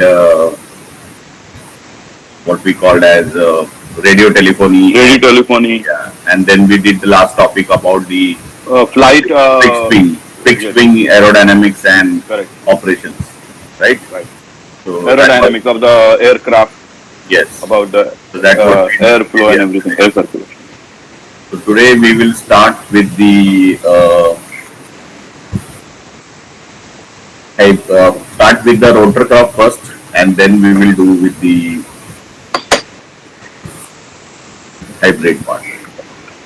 uh, what we called as radio telephony. Radio telephony. Yeah. And then we did the last topic about the flight. Fixed wing aerodynamics and Correct. operations. Right? Right. So Aerodynamics of the aircraft. Yes. About the airflow and everything, air circulation. So today we will start with the rotorcraft first, and then we will do with the hybrid part.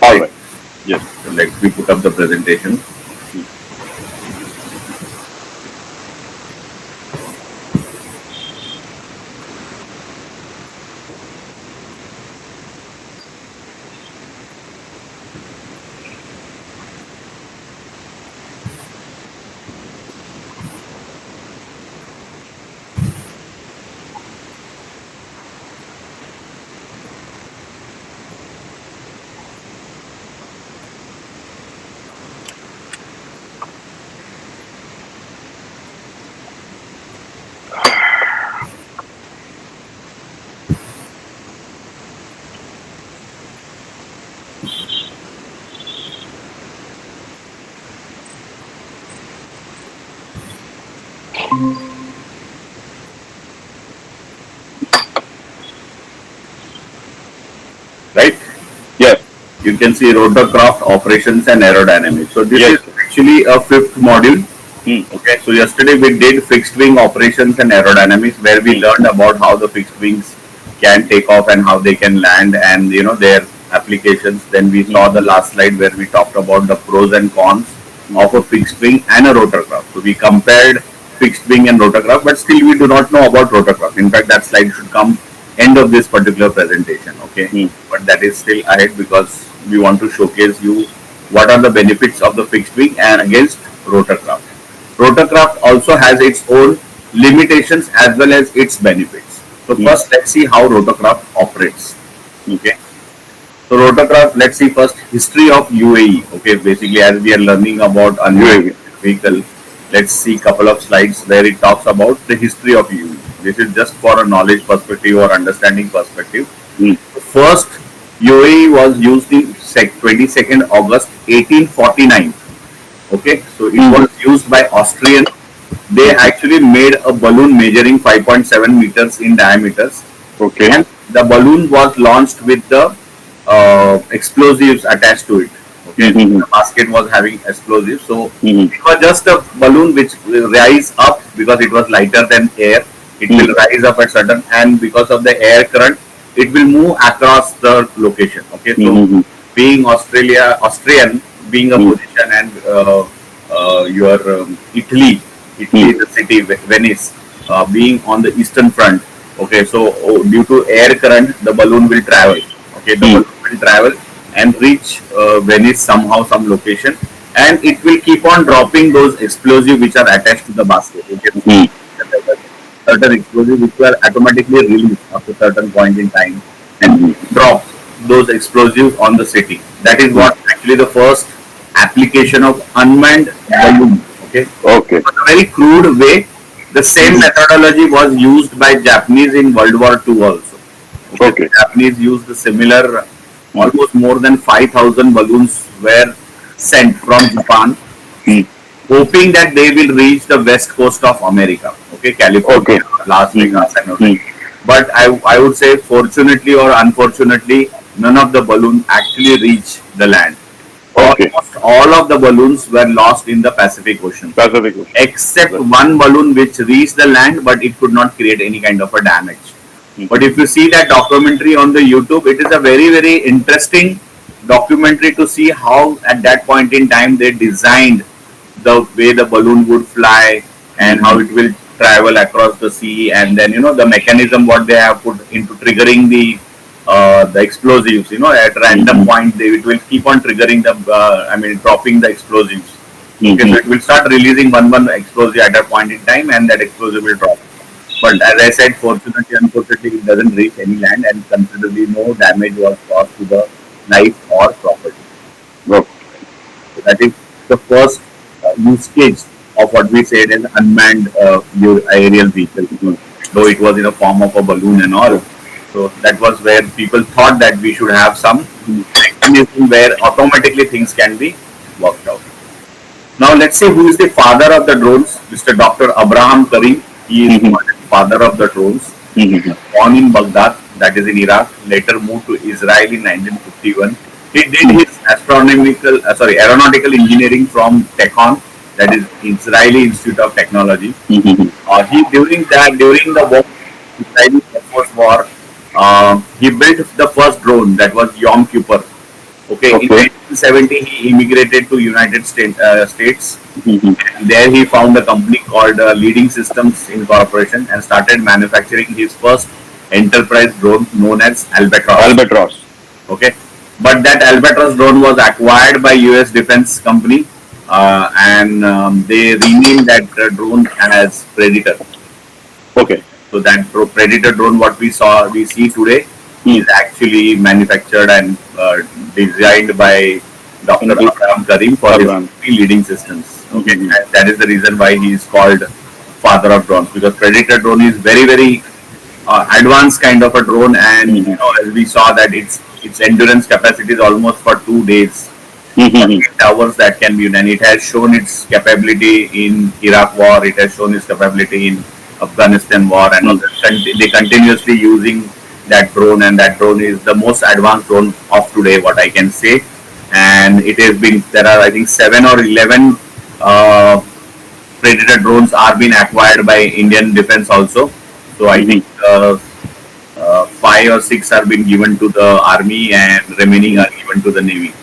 All right. Yes. So let me put up the presentation. Right? Yes. You can see rotorcraft operations and aerodynamics. So this is actually a fifth module. Okay. So yesterday we did fixed wing operations and aerodynamics, where we learned about how the fixed wings can take off and how they can land, and their applications. Then we saw the last slide where we talked about the pros and cons of a fixed wing and a rotorcraft. So we compared fixed wing and rotorcraft, but still we do not know about rotorcraft. In fact, that slide should come end of this particular presentation. Okay. But that is still ahead, because we want to showcase you what are the benefits of the fixed wing and against rotorcraft. Rotorcraft also has its own limitations as well as its benefits. So first, let's see how rotorcraft operates. Okay. So rotorcraft, let's see first history of UAE. Okay, basically as we are learning about a new vehicle, let's see a couple of slides where it talks about the history of UAE. This is just for a knowledge perspective or understanding perspective. First, UAE was used in 22nd August 1849. Okay, so it was used by Austrian. They actually made a balloon measuring 5.7 meters in diameters. Okay. And the balloon was launched with the explosives attached to it. Okay, the basket was having explosives. So it was just a balloon which will rise up because it was lighter than air. It will rise up at certain, and because of the air current, it will move across the location. Okay, so being Austrian, being a position, and your Italy, the city Venice, being on the eastern front. Okay, so due to air current, the balloon will travel. Okay, the balloon will travel and reach Venice somehow, some location, and it will keep on dropping those explosives which are attached to the basket. Okay, certain explosives which were automatically released after a certain point in time and drop those explosives on the city. That is what actually the first application of unmanned balloon. Okay. Okay. In a very crude way, the same methodology was used by Japanese in World War II also. Okay. Japanese used the similar, almost more than 5,000 balloons were sent from Japan, hoping that they will reach the west coast of America. Okay, California, Las Vegas, and all. But I would say, fortunately or unfortunately, none of the balloons actually reached the land. Almost all of the balloons were lost in the Pacific Ocean. Except one balloon which reached the land, but it could not create any kind of a damage. But if you see that documentary on the YouTube, it is a very, very interesting documentary to see how at that point in time they designed the way the balloon would fly and how it will travel across the sea, and then the mechanism what they have put into triggering the explosives. At random point it will keep on triggering the dropping the explosives. Okay, so it will start releasing one explosive at a point in time, and that explosive will drop. But as I said, fortunately, unfortunately, it doesn't reach any land, and considerably no damage was caused to the life or property. So that is the first use case of what we said as unmanned aerial vehicle. though it was in a form of a balloon and all. So that was where people thought that we should have some mechanism where automatically things can be worked out. Now let's see who is the father of the drones, Mr. Dr. Abraham Karim. He is the father of the drones. Born in Baghdad, that is in Iraq, later moved to Israel in 1951. He did his aeronautical engineering from Techon, that is Israeli Institute of Technology. During the war, Israeli Air Force war, he built the first drone, that was Yom Kippur. Okay. In 1970, he immigrated to United States. And there he found a company called Leading Systems Incorporation and started manufacturing his first enterprise drone known as Albatross. Okay. But that Albatross drone was acquired by US Defense Company and they renamed that drone as Predator. Okay. So that Predator drone, what we see today, is actually manufactured and designed by Dr. Abraham Karim for his Leading Systems. Okay, and that is the reason why he is called father of drones, because Predator drone is very, very advanced kind of a drone, and you know, as we saw that its endurance capacity is almost for 2 days. 8 hours that can be, and it has shown its capability in Iraq war, it has shown its capability in Afghanistan war, and they continuously using that drone, and that drone is the most advanced drone of today, what I can say. And it has been, there are I think 7 or 11 Predator drones are being acquired by Indian Defense also. So I think 5 or 6 are being given to the army and remaining are given to the navy.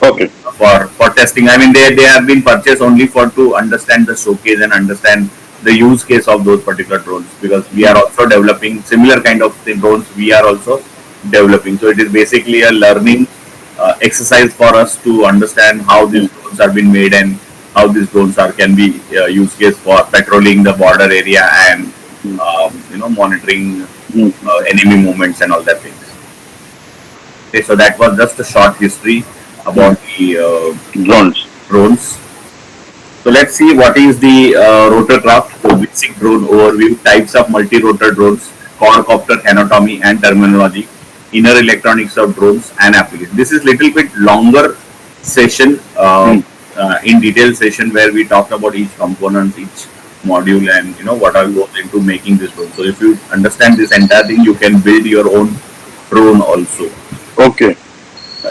Okay. For testing. I mean, they have been purchased only to understand the showcase and understand the use case of those particular drones, because we are also developing similar kind of drones. We are also developing. So it is basically a learning exercise for us to understand how these drones are being made and how these drones can be use case for patrolling the border area and monitoring enemy movements and all that things. Okay, so that was just a short history about the drones. So let's see what is the rotorcraft. So basic drone overview, types of multi-rotor drones, quadcopter anatomy and terminology, inner electronics of drones and applications. This is little bit longer session, in detail session where we talked about each component, each module, and what all goes into making this drone. So if you understand this entire thing, you can build your own drone also. Okay.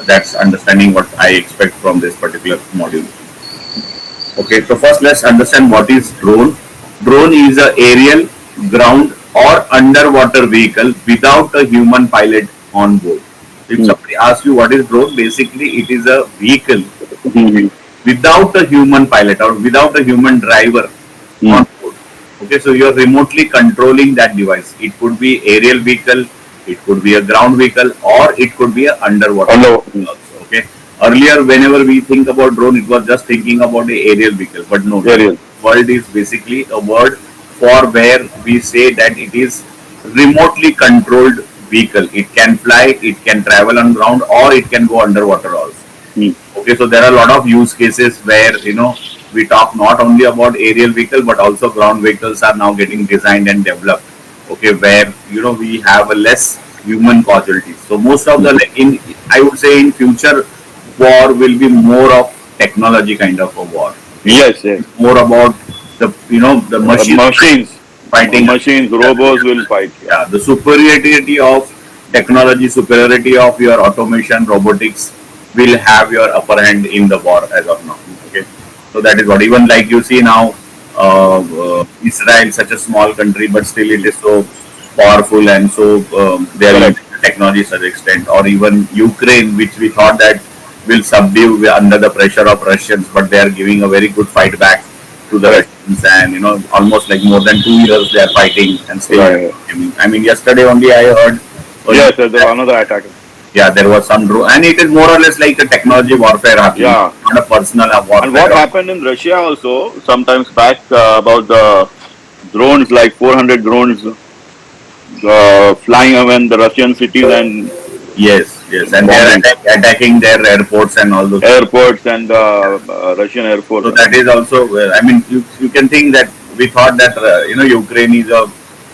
That's understanding what I expect from this particular module. Okay, so first let's understand what is drone. Drone is an aerial, ground or underwater vehicle without a human pilot on board. If somebody asks you what is drone, basically it is a vehicle without a human pilot or without a human driver on board. Okay, so you are remotely controlling that device. It could be aerial vehicle, it could be a ground vehicle, or it could be a underwater vehicle also. Okay. Earlier, whenever we think about drone, it was just thinking about the aerial vehicle, but no, world is basically a word for where we say that it is remotely controlled vehicle. It can fly, it can travel on ground, or it can go underwater also. Okay, so there are a lot of use cases where we talk not only about aerial vehicle but also ground vehicles are now getting designed and developed. Okay, where we have a less human casualties. So most of the I would say in future war will be more of technology kind of a war. Yes. More about the machines fighting. Machines, robots will fight. Yeah, the superiority of technology, superiority of your automation, robotics will have your upper hand in the war as of now. Okay, so that is what, even like you see now, Israel, such a small country, but still it is so powerful, and so they are using technology to such extent. Or even Ukraine, which we thought that will subdue under the pressure of Russians, but they are giving a very good fight back to the Russians, and almost like more than 2 years they are fighting and still. I mean, yesterday only I heard. Yes, there was another attack. Yeah, there was some drone, and it is more or less like a technology warfare happening, not a personal warfare. And what happened in Russia also sometimes back about the drones, like 400 drones flying around the Russian cities, and yes, and they are attacking their airports and all those airports and Russian airports. So that is also, I mean, you can think that we thought that Ukraine is a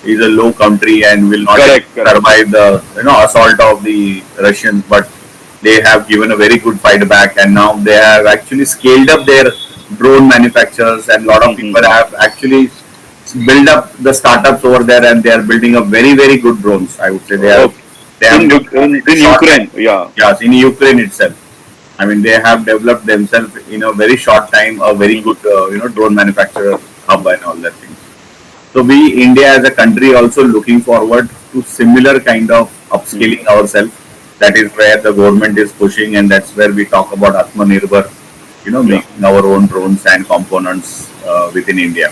is a low country and will not Correct. survive the assault of the Russians, but they have given a very good fight back, and now they have actually scaled up their drone manufacturers, and a lot of people have actually built up the startups over there, and they are building up very good drones. I would say they have in Ukraine, yes, in Ukraine itself. I mean, they have developed themselves in a very short time a very good drone manufacturer hub and all that things. So we, India as a country, also looking forward to similar kind of upscaling ourselves. That is where the government is pushing, and that's where we talk about Atmanirbhar, making our own drones and components within India.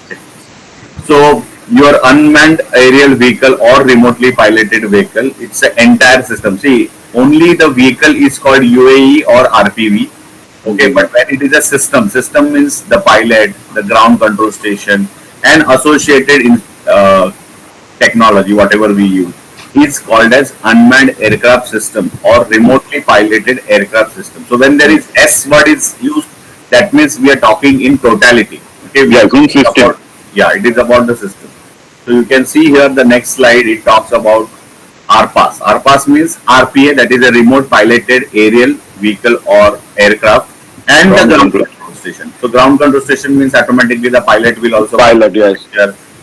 Okay. So your unmanned aerial vehicle or remotely piloted vehicle, it's an entire system. See, only the vehicle is called UAE or RPV. Okay, but when it is a system means the pilot, the ground control station, and associated technology, whatever we use, is called as unmanned aircraft system or remotely piloted aircraft system. So when there is S word is used, that means we are talking in totality. Okay, it is about the system. So you can see here the next slide, it talks about RPAS. RPAS means RPA, that is a remote piloted aerial vehicle or aircraft, and the ground control station. So ground control station means automatically the pilot will also pilot, yes.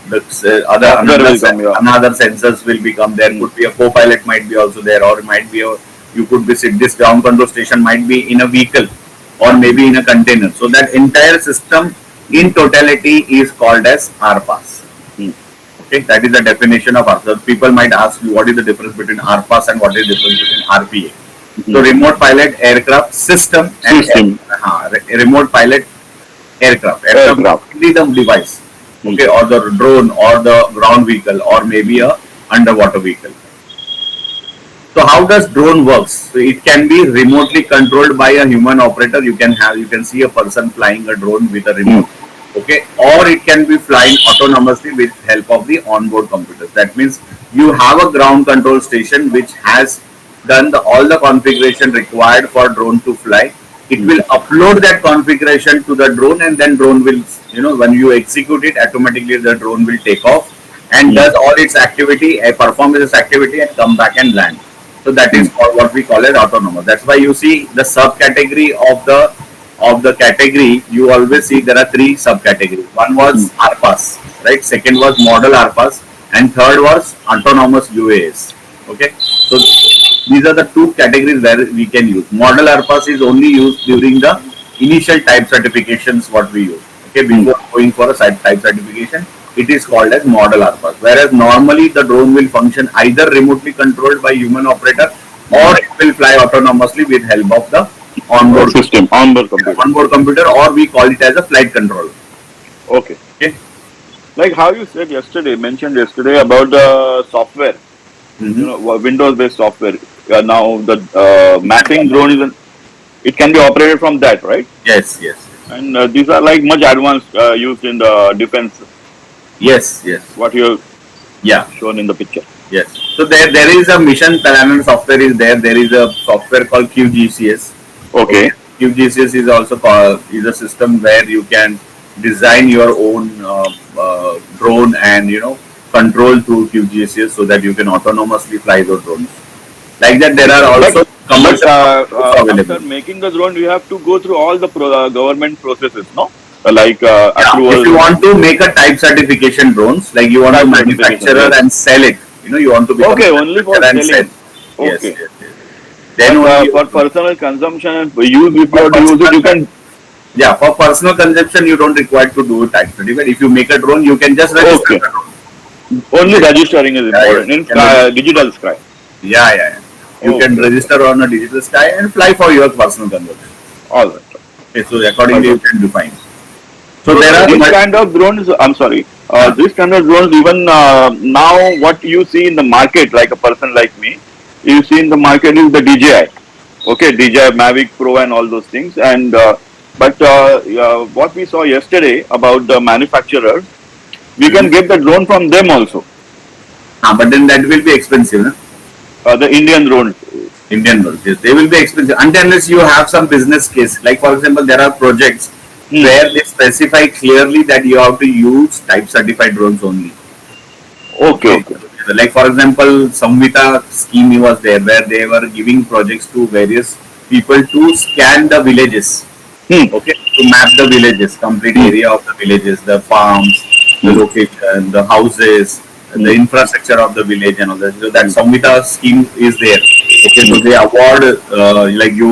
Another sensors will become there. Could be a co-pilot might be also there, or might be you could be this ground control station might be in a vehicle or maybe in a container. So that entire system in totality is called as RPAS. Okay, that is the definition of RPAS. So people might ask you what is the difference between RPAS and what is the difference between RPA. So remote pilot aircraft system and remote pilot aircraft. Only the device. Okay, or the drone or the ground vehicle or maybe a underwater vehicle. So how does drone works? So it can be remotely controlled by a human operator. You can see a person flying a drone with a remote. Okay, or it can be flying autonomously with help of the onboard computers. That means you have a ground control station which has done all the configuration required for drone to fly. It will upload that configuration to the drone, and then drone will, when you execute it, automatically the drone will take off and does all its activity, perform its activity, and come back and land. So that is what we call as autonomous. That's why you see the subcategory of the category. You always see there are three subcategories. One was RPAS, right? Second was model RPAS, and third was autonomous UAS. Okay, so these are the two categories where we can use. Model RPAS is only used during the initial type certifications what we use. Okay, before going for a type certification, it is called as model RPAS. Whereas normally the drone will function either remotely controlled by human operator, or it will fly autonomously with help of the onboard system, onboard computer, or we call it as a flight controller. Okay. Like how you said mentioned yesterday about the software. Windows-based software. Now the mapping drone it can be operated from that, right? Yes. And these are like much advanced used in the defense. Yes. What you shown in the picture. Yes. So there is a mission planner software is there. There is a software called QGCS. Okay. QGCS is also is a system where you can design your own drone and control through QGCS so that you can autonomously fly those drones. Like that, there are also commercial available. After making the drone, you have to go through all the government processes, no? Approval. If you want to make a type certification drones, like you want to manufacture and sell it, you want to become only for selling. Okay. Yes. Then for personal consumption, if you can. Yeah, for personal consumption, you don't require to do type certificate. If you make a drone, you can just register the drone. Only registering is important in digital sky. Yeah. You can register on a digital sky and fly for your personal consumption. All right. Okay, so accordingly you can define. So there are these kind of drones. I'm sorry. This kind of drones, even now, what you see in the market, like a person like me, you see in the market is the DJI. Okay, DJI Mavic Pro and all those things. And but what we saw yesterday about the manufacturers, we can get the drone from them also. But then that will be expensive, no? The Indian drones. Yes, they will be expensive unless you have some business case. Like for example, there are projects where they specify clearly that you have to use type certified drones only. Okay, Okay. okay. Like for example, Samvita scheme was there where they were giving projects to various people to scan the villages. Hmm. Okay, to map the villages, complete Hmm. area of the villages, the farms, the Hmm. location, the houses, the Hmm. infrastructure of the village and all that. So that Hmm. Samvita scheme is there. Okay, so Hmm. they award like you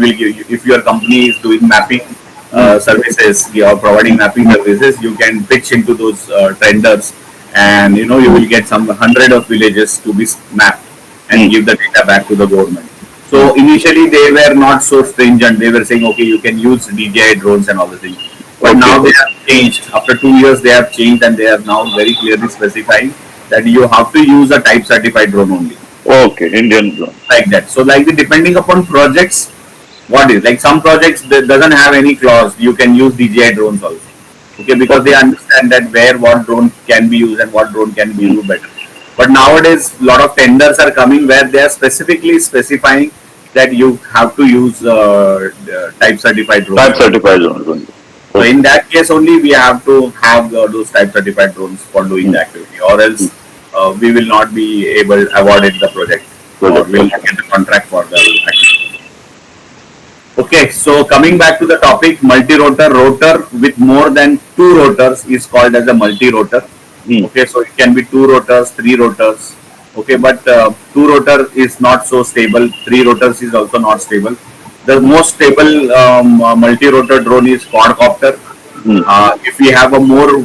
will give if your company is doing mapping Hmm. services, you are providing mapping services, you can pitch into those tenders, and you will get some hundred of villages to be mapped and Hmm. give the data back to the government. Hmm. So initially they were not so stringent. They were saying, okay, you can use DJI drones and all the things. But Okay. now they have changed. After 2 years, they have changed and they are now very clearly specifying that you have to use a type certified drone only, Okay. Indian drone. like that. So like the depending upon projects, what is like some projects that doesn't have any clause. You can use DJI drones also. Okay, because they Okay. understand that where what drone can be used and what drone can be Hmm. used better. But nowadays, a lot of tenders are coming where they are specifically specifying that you have to use type certified drones Type only. certified drones only. So Okay. in that case only we have to have those type certified drones for doing Hmm. the activity, or Hmm. else we will not be able awarded the project or Project. will Okay. not get the contract for the activity. Okay, so coming back to the topic, multi-rotor rotor with more than two rotors is called as a multi-rotor. Hmm. Okay, so it can be two rotors, three rotors. Okay, but two rotor is not so stable. Three rotors is also not stable. The most stable multi-rotor drone is quadcopter. Hmm. If we have a more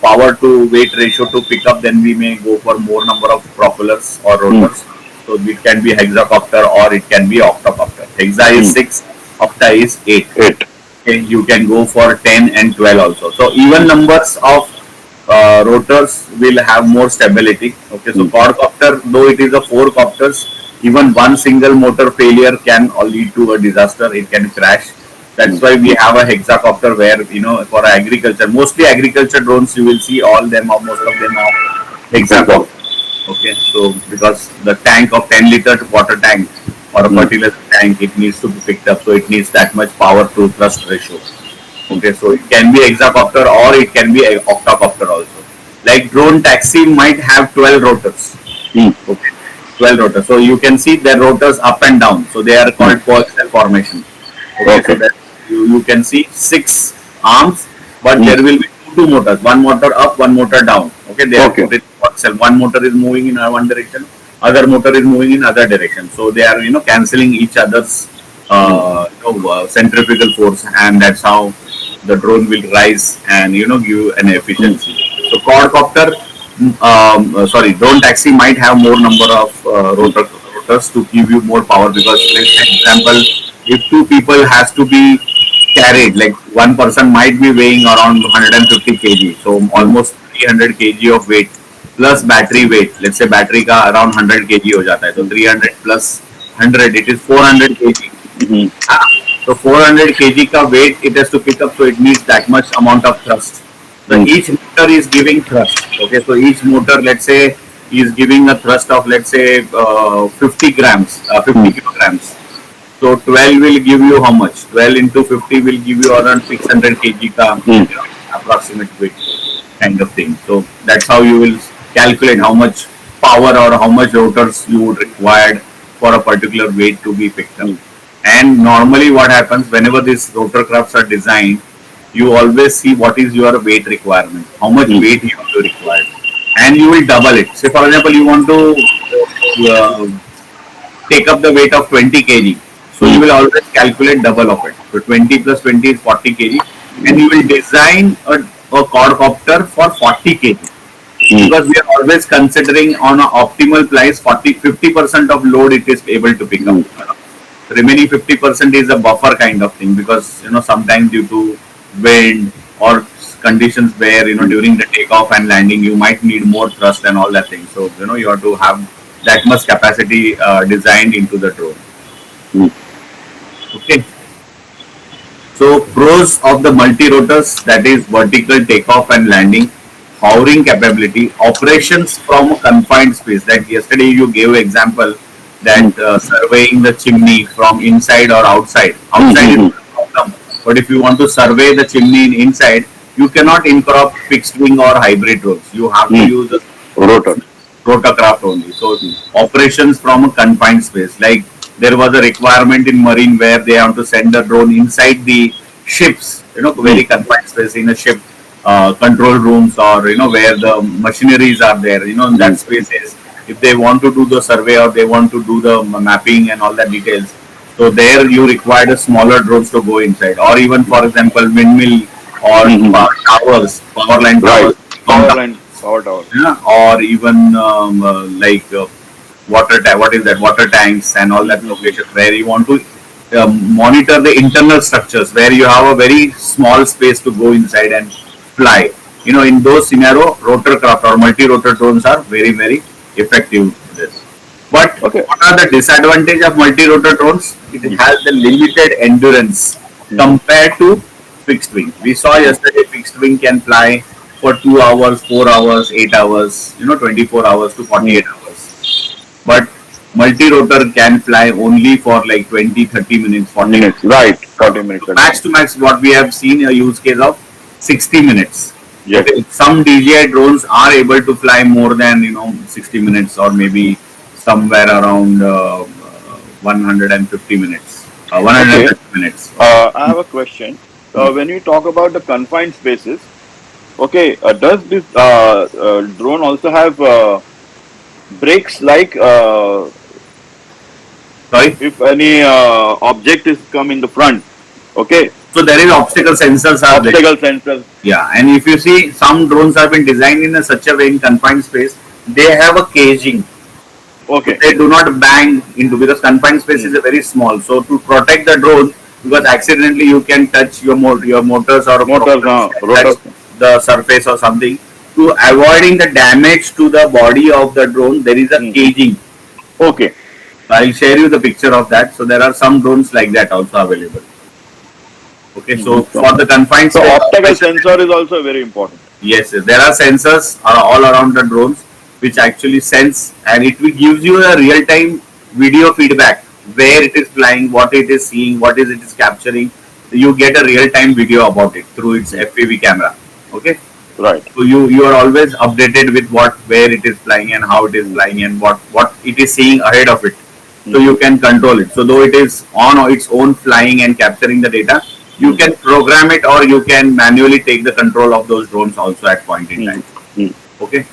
power to weight ratio to pick up, then we may go for more number of propellers or Hmm. rotors. So it can be hexacopter or it can be octocopter. Hexa is Hmm. 6, octa is 8. 8. Okay, you can go for 10 and 12 also. So even numbers of rotors will have more stability. Okay, so Hmm. quadcopter, though it is a four copters, even one single motor failure can lead to a disaster. It can crash. Hmm. That's why we have a hexacopter where for agriculture, mostly agriculture drones, you will see all them or most of them are Exactly. hexacopter. Okay, so because the tank of 10-liter water tank or a Hmm. fertilizer tank, it needs to be picked up, so it needs that much power to thrust ratio. Hmm. Okay, so it can be hexacopter or it can be a octocopter also. Like drone taxi might have 12 rotors. Hmm. Okay, 12 rotors. So you can see their rotors up and down. So they are Hmm. called coaxial formation. Okay, so Okay. that you can see six arms, but Hmm. there will be two motors, one motor up, one motor down. Okay, they are Okay. put in coaxial. One motor is moving in one direction, other motor is moving in other direction. So they are cancelling each other's Hmm. centrifugal force, and that's how the drone will rise and give an Hmm. efficiency. So quadcopter, sorry, drone taxi might have more number of rotors to give you more power, because let's say example, if two people has to be carried, like one person might be weighing around 150 kg, so Hmm. almost 300 kg of weight plus battery weight. Let's say battery का around 100 kg हो जाता है, तो 300 plus 100, it is 400 kg. Hmm. So 400 kg ka weight it has to pick up, so it needs that much amount of thrust. So Hmm. each motor is giving thrust. Okay, so each motor, let's say, is giving a thrust of, let's say, 50 grams, Hmm. 50 kilograms. So 12 will give you how much? 12 into 50 will give you around 600 kg ka, Hmm. approximate weight kind of thing. So that's how you will calculate how much power or how much rotors you would require for a particular weight to be picked up. Hmm. And normally what happens whenever these rotor crafts are designed, you always see what is your weight requirement, how much Hmm. weight you have to require, and you will double it. Say for example, you want to uh, take up the weight of 20 kg. So you Hmm. will always calculate double of it. So 20 plus 20 is 40 kg, and you will design a quadcopter for 40 kg, Hmm. because we are always considering on an optimal price 50% of load it is able to pick up. Hmm. Remaining 50% is a buffer kind of thing, because sometimes due to wind or conditions where during the takeoff and landing you might need more thrust and all that thing. So you have to have that much capacity designed into the drone. Hmm. Okay. So pros of the multi-rotors, that is vertical takeoff and landing, hovering capability, operations from a confined space. That yesterday you gave example Hmm. that surveying the chimney from inside or outside. Hmm. Outside is Hmm. not a problem, but if you want to survey the chimney inside, you cannot incorporate fixed wing or hybrid drones. You have to Hmm. use a Rotor. rotorcraft only. So operations from a confined space, like there was a requirement in marine where they have to send a drone inside the ships, very confined space in a ship, control rooms, or where the machineries are there, in that spaces. If they want to do the survey or they want to do the mapping and all that details, so there you required a smaller drones to go inside, or even for example windmill or towers, power line towers, Power line, power tower. yeah, or even what is that, water tanks and all that locations where you want to monitor the internal structures, where you have a very small space to go inside and fly. In those scenario, rotorcraft or multi-rotor drones are very, very effective for this. But Okay. what are the disadvantage of multi-rotor drones? It has the limited endurance compared to fixed wing. We saw yesterday fixed wing can fly for 2 hours, 4 hours, 8 hours, 24 hours to 48 hours. But multi-rotor can fly only for like 20, 30 minutes, 40 minutes. Right, 40 minutes. Max to max, what we have seen a use case of 60 minutes. Yes. Okay. Some DJI drones are able to fly more than 60 minutes, or maybe somewhere around 150 minutes, 150 minutes. I have a question. When you talk about the confined spaces, okay, does this drone also have brakes, like Sorry. if any object is come in the front? Okay, So there is obstacle sensors are there. obstacle sensors. Yeah, and if you see, some drones have been designed in such a way in confined space, they have a caging. Okay, They do not bang into, because confined space is a very small. So to protect the drone, because accidentally you can touch your motors or Motors, touch rotors. the surface or something. To avoiding the damage to the body of the drone, there is a caging. Okay, I'll share you the picture of that. So there are some drones like that also available. Okay, so for the confined so space, optical sensor is also very important. yes, there are sensors all around the drones which actually sense, and it will gives you a real-time video feedback where it is flying, what it is seeing, what is it is capturing. You get a real-time video about it through its FPV camera. Okay, Right. so you are always updated with where it is flying and how it is flying and what it is seeing ahead of it. So you can control it. So though it is on its own flying and capturing the data, you can program it, or you can manually take the control of those drones also at point in time. Okay.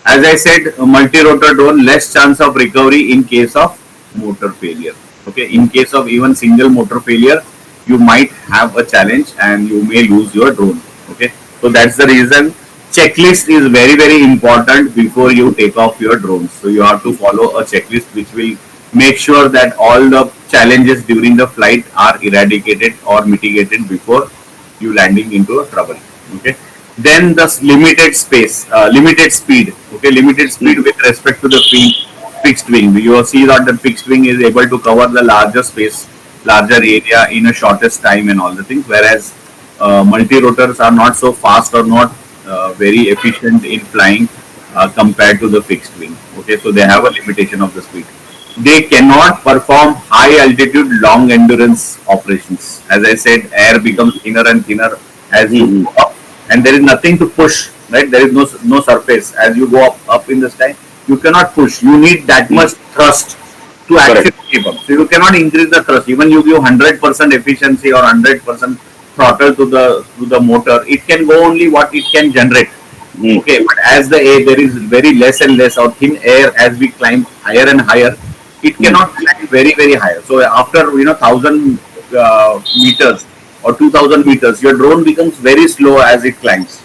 As I said, a multi-rotor drone, less chance of recovery in case of motor failure. Okay. In case of even single motor failure, you might have a challenge and you may lose your drone. Okay. So that's the reason checklist is very, very important before you take off your drones. So you have to follow a checklist which will make sure that all the challenges during the flight are eradicated or mitigated before you landing into a trouble. Okay. Then the limited space, limited speed. Okay, limited speed with respect to the fixed wing. You will see that the fixed wing is able to cover the larger space, larger area in a shortest time and all the things. Whereas multi-rotors are not so fast or not very efficient in flying compared to the fixed wing. Okay, so they have a limitation of the speed. They cannot perform high altitude, long endurance operations. As I said, air becomes thinner and thinner as you go up, and there is nothing to push. Right, there is no surface as you go up in the sky. You cannot push. You need that much thrust to actually keep up. So you cannot increase the thrust. Even you give 100% efficiency or 100% throttle to the motor, it can go only what it can generate. Okay, but as the air, there is very less and less or thin air as we climb higher and higher, it cannot climb very, very high. So after 1,000 meters or 2,000 meters, your drone becomes very slow as it climbs.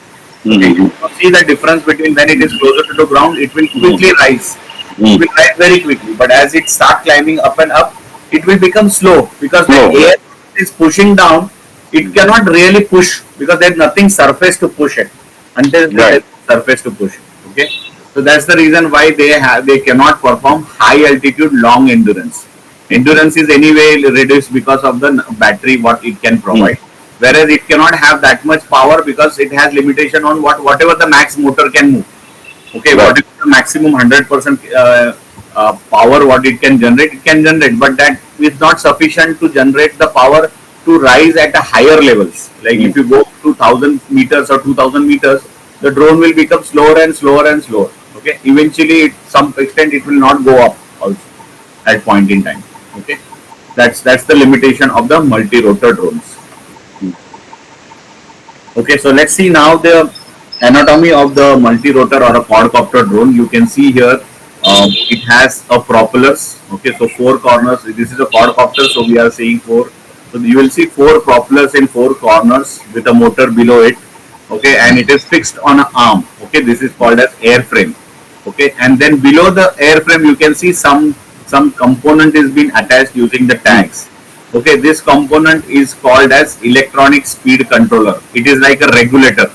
Okay, you see the difference between when it is closer to the ground, it will quickly rise. It will rise very quickly, but as it starts climbing up and up, it will become slow because the air is pushing down. It cannot really push because there is nothing surface to push it until there is surface to push. Okay, so that's the reason why they cannot perform high altitude, long endurance. Endurance is anyway reduced because of the battery what it can provide. Whereas it cannot have that much power because it has limitation on whatever the max motor can move. Okay, what is the maximum 100% power what it can generate, but that is not sufficient to generate the power to rise at a higher levels. Like if you go to 1,000 meters or 2,000 meters, the drone will become slower and slower and slower. Okay, eventually, some extent, it will not go up also at point in time. Okay, that's the limitation of the multi-rotor drones. Okay, so let's see now the anatomy of the multi-rotor or a quadcopter drone. You can see here it has a propellers. Okay, so four corners. This is a quadcopter, so we are seeing four. So you will see four propellers in four corners with a motor below it. Okay, and it is fixed on an arm. Okay, this is called as airframe. Okay, and then below the airframe you can see some component is being attached using the tags. Okay, this component is called as electronic speed controller. It is like a regulator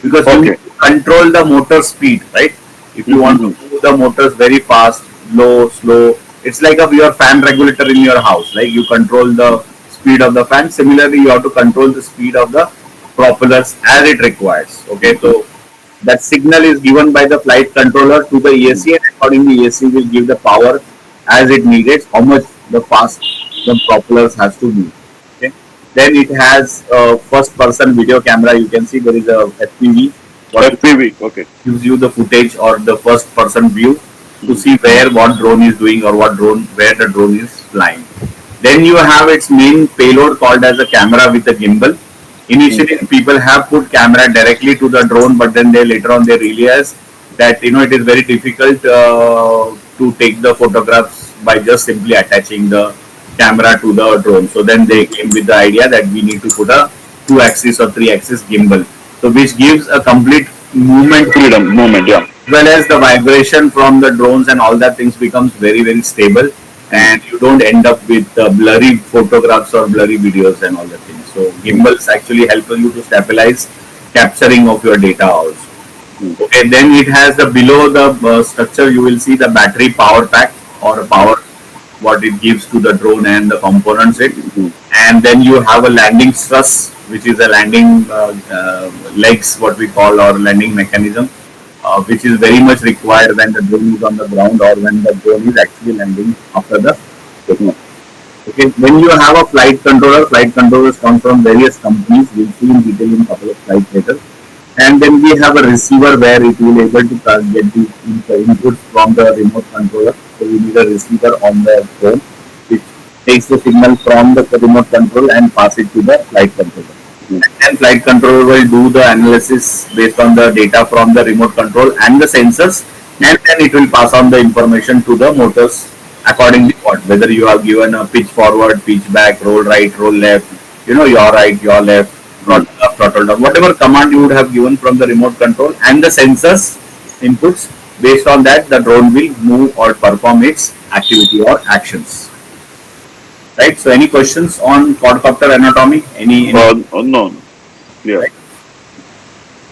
because you need to control the motor speed, right? If you want to move the motors very fast, low, slow, it's like your fan regulator in your house. Like you control the speed of the fan. Similarly, you have to control the speed of the propellers as it requires. Okay, so that signal is given by the flight controller to the ESC, and accordingly ESC will give the power as it needed, how much the fast the propellers has to be. Okay. Then it has a first person video camera. You can see there is a FPV. FPV, okay. Gives you the footage or the first person view to see where what drone is doing or where the drone is flying. Then you have its main payload called as a camera with a gimbal. Initially, people have put camera directly to the drone, but then later on they realize that it is very difficult to take the photographs by just simply attaching the camera to the drone. So then they came with the idea that we need to put a 2-axis or 3-axis gimbal, so which gives a complete movement freedom, yeah. As well as the vibration from the drones and all that things becomes very stable, and you don't end up with blurry photographs or blurry videos and all that things. So gimbals actually help you to stabilize capturing of your data also. Okay, then it has the below the structure you will see the battery power pack or power what it gives to the drone and the components it, and then you have a landing truss, which is a landing legs what we call, or landing mechanism, which is very much required when the drone is on the ground or when the drone is actually landing after the techno. Okay, when you have a flight controllers come from various companies. We'll see in detail in a couple of slides later. And then we have a receiver where it will able to get the inputs from the remote controller. So we need a receiver on the phone which takes the signal from the remote control and pass it to the flight controller. And then flight controller will do the analysis based on the data from the remote control and the sensors, and then it will pass on the information to the motors accordingly, whether you have given a pitch forward, pitch back, roll right, roll left, your right, your left, throttle up, throttle down, whatever command you would have given from the remote control and the sensors inputs. Based on that, the drone will move or perform its activity or actions. Right. So, any questions on quadcopter anatomy? No. Yeah. Right.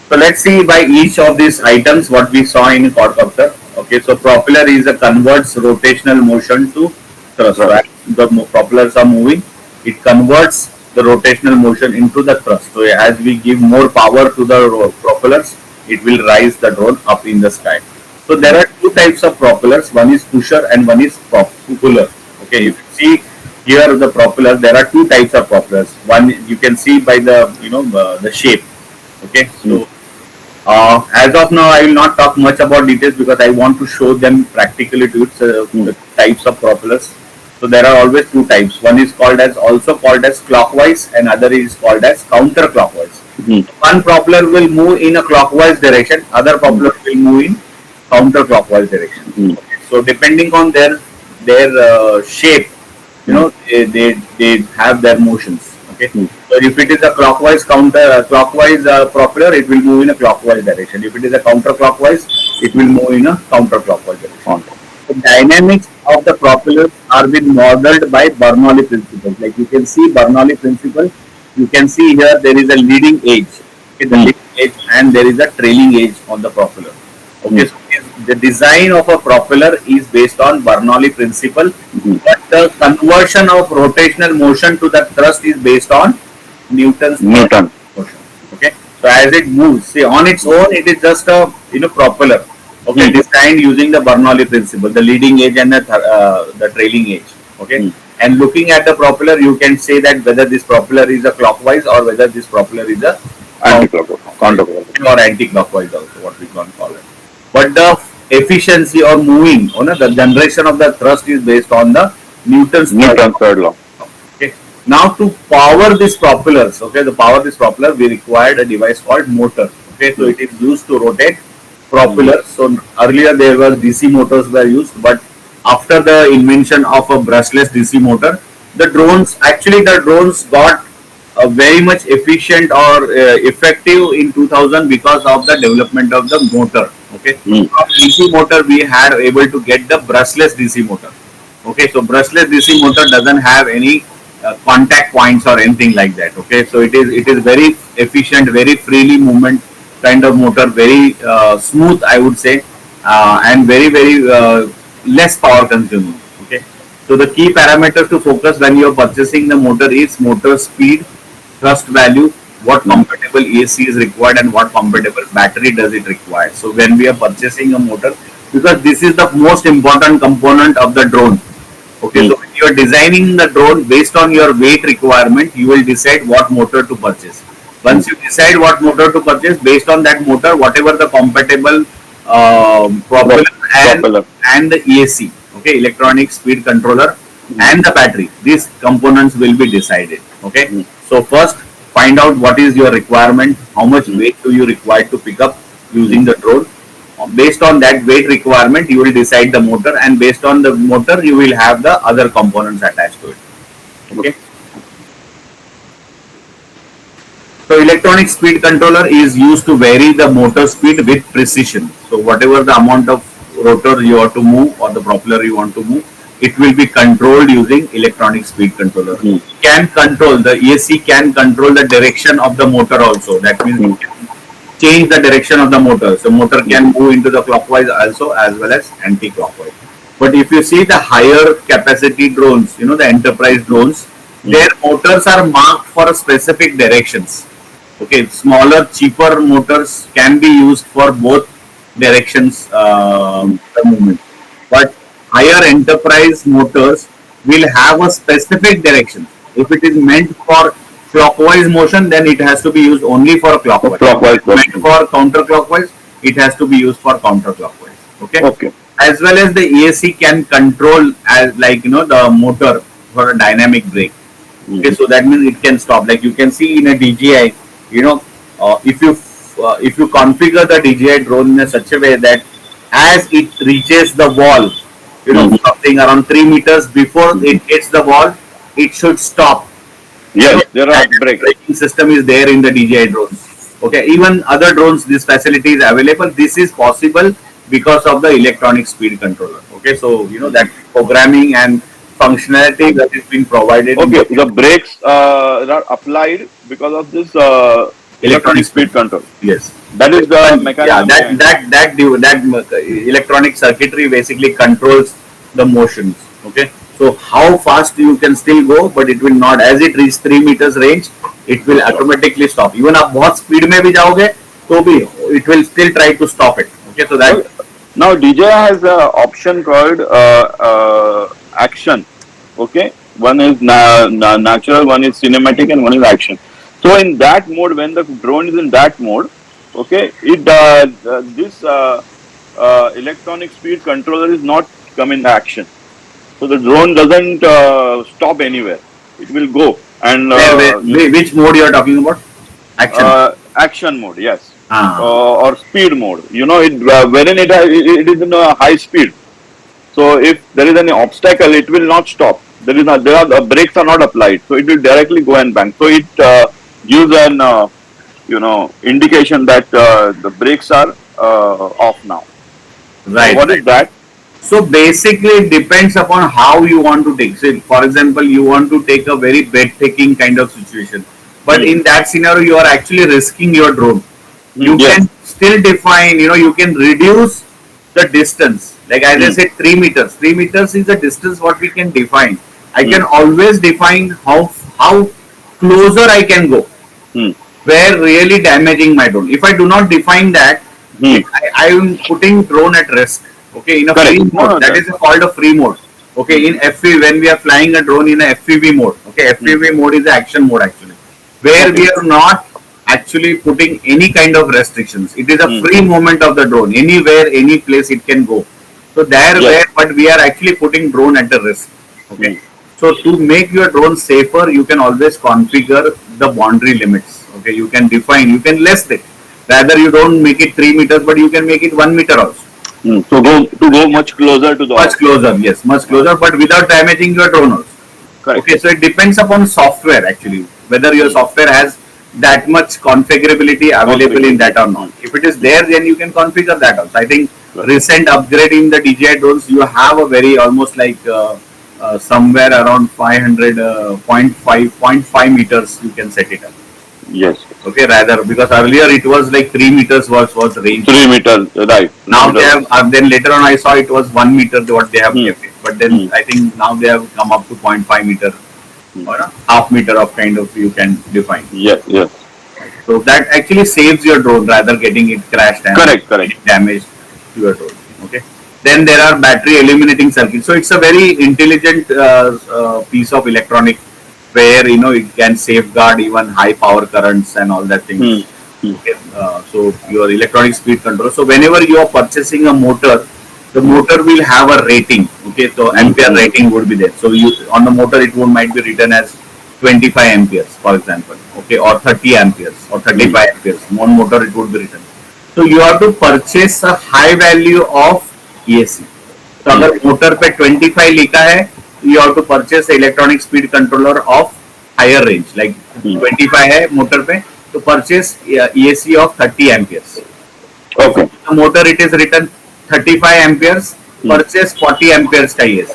So let's see by each of these items what we saw in quadcopter. Okay, so propeller is a converts rotational motion to thrust. Right? The propellers are moving, it converts the rotational motion into the thrust. So as we give more power to the propellers, it will rise the drone up in the sky. So there are two types of propellers. One is pusher and one is puller. Okay, if you see here the propeller, there are two types of propellers. One you can see by the the shape. Okay, so as of now I will not talk much about details because I want to show them practically to the types of propellers. So there are always two types. One is also called as clockwise, and other is called as counterclockwise. One propeller will move in a clockwise direction, other propeller will move in counterclockwise direction. Okay. So depending on their shape, they have their motions. Okay. So if it is a clockwise propeller, it will move in a clockwise direction. If it is a counterclockwise, it will move in a counterclockwise direction. The dynamics of the propellers are being modeled by Bernoulli principle. Like you can see Bernoulli principle, you can see here there is a leading edge. Okay, the leading edge, and there is a trailing edge on the propeller. Okay, so the design of a propeller is based on Bernoulli principle, but the conversion of rotational motion to the thrust is based on Newton's motion. Okay, so as it moves, see on its own, it is just a propeller. Okay, designed using the Bernoulli principle, the leading edge and the trailing edge. Okay, and looking at the propeller, you can say that whether this propeller is a clockwise or whether this propeller is a anti-clockwise or anti-clockwise also, what we can call it. But the efficiency or moving, the generation of the thrust is based on the Newton's third law. Okay. Now to power these propellers, okay, the power this propeller, we required a device called motor. Okay, so it is used to rotate propellers. So earlier there was DC motors were used, but after the invention of a brushless DC motor, the drones got very much efficient or effective in 2000 because of the development of the motor. Okay, from DC motor we had able to get the brushless DC motor. Okay, so brushless DC motor doesn't have any contact points or anything like that. Okay, so it is very efficient, very freely movement kind of motor, very smooth, I would say, and very less power consuming. Okay, so the key parameters to focus when you are purchasing the motor is motor speed, thrust value, what compatible AC is required, and what compatible battery does it require. So when we are purchasing a motor, because this is the most important component of the drone. Okay, so when you are designing the drone based on your weight requirement, you will decide what motor to purchase. Once you decide what motor to purchase, based on that motor, whatever the compatible propeller and the ESC, okay, electronic speed controller, and the battery, these components will be decided. Okay, so first find out what is your requirement, how much weight do you require to pick up using the drone. Based on that weight requirement, you will decide the motor, and based on the motor, you will have the other components attached to it. Okay. So electronic speed controller is used to vary the motor speed with precision. So whatever the amount of rotor you want to move or the propeller you want to move, it will be controlled using electronic speed controller. Can control, the ESC can control the direction of the motor also. That means you can change the direction of the motor. So motor can move into the clockwise also as well as anti-clockwise. But if you see the higher capacity drones, the enterprise drones, their motors are marked for specific directions. Okay, smaller, cheaper motors can be used for both directions the movement. But higher enterprise motors will have a specific direction. If it is meant for clockwise motion, then it has to be used only for clockwise. Meant for counterclockwise, it has to be used for counterclockwise. Okay. As well as the ESC can control as the motor for a dynamic brake. Okay, so that means it can stop. Like you can see in a DJI, if you configure the DJI drone in such a way that as it reaches the wall, something around 3 meters before it hits the wall, it should stop. Yes, there are braking system is there in the DJI drones. Okay, even other drones, this facility is available. This is possible because of the electronic speed controller. Okay, so that programming and functionality that is being provided. Okay, the brakes are applied because of this electronic speed control. Yes, that is the mechanism. Yeah, that electronic circuitry basically controls the motions. Okay, so how fast you can still go, but it will not. As it reaches 3 meters range, it will automatically stop. Even आप बहुत speed में भी जाओगे, तो भी it will still try to stop it. Okay, so that now DJI has an option called action. Okay, one is natural, one is cinematic, and one is action. So in that mode, when the drone is in that mode, okay, this electronic speed controller is not come in action. So the drone doesn't stop anywhere. It will go. And which mode you are talking about? Action. Action mode, yes. Or speed mode. Wherein it is in a high speed. So if there is any obstacle, it will not stop. The brakes are not applied, so it will directly go and bang. So it gives an indication that the brakes are off now. Right. So what is that? So basically, it depends upon how you want to take. Say, for example, you want to take a very breathtaking kind of situation, but in that scenario, you are actually risking your drone. You can still define. You can reduce the distance. Like as I said, 3 meters. 3 meters is the distance what we can define. I can always define how closer I can go, where really damaging my drone. If I do not define that, I am putting drone at risk. Okay, in a free mode, that is called a free mode. Okay, in FPV, when we are flying a drone in a FPV mode, okay, FPV mode is the action mode actually, where we are not actually putting any kind of restrictions. It is a free movement of the drone. Anywhere, any place it can go. So there where, but we are actually putting drone at a risk. Okay. So to make your drone safer, you can always configure the boundary limits. Okay. You can define, you can less it. Rather you don't make it 3 meters, but you can make it 1 meter also. So go much closer to the much closer, yes, much closer, but without damaging your drone also. Correct. Okay, so it depends upon software actually, whether your software has that much configurability available in that or not. If it is there, then you can configure that also. I think recent upgrade in the DJI drones, you have a very almost like somewhere around 500 0.5 meters you can set it up. Yes. Okay, rather because earlier it was like 3 meters was range. 3 meters, right. Now they have, then later on I saw it was 1 meter what they have kept it. But then I think now they have come up to 0.5 meter or a half meter of kind of you can define. Yes, yes. So that actually saves your drone rather getting it crashed and correct. damaged to your drone. Okay. Then there are battery eliminating circuits. So it's a very intelligent piece of electronic where it can safeguard even high power currents and all that things. Okay. So your electronic speed control. So whenever you are purchasing a motor, the motor will have a rating. Okay, so ampere rating would be there. So you on the motor it might be written as 25 amperes, for example. Okay, or 30 amperes or 35 amperes. One motor it would be written. So you have to purchase a high value of AC. So अगर motor पे 25 लिखा है, you have to purchase electronic speed controller of higher range, like 25 है motor पे, to purchase AC of 30 amperes. Okay. The motor it is written 35 amperes, purchase 40 amperes का AC.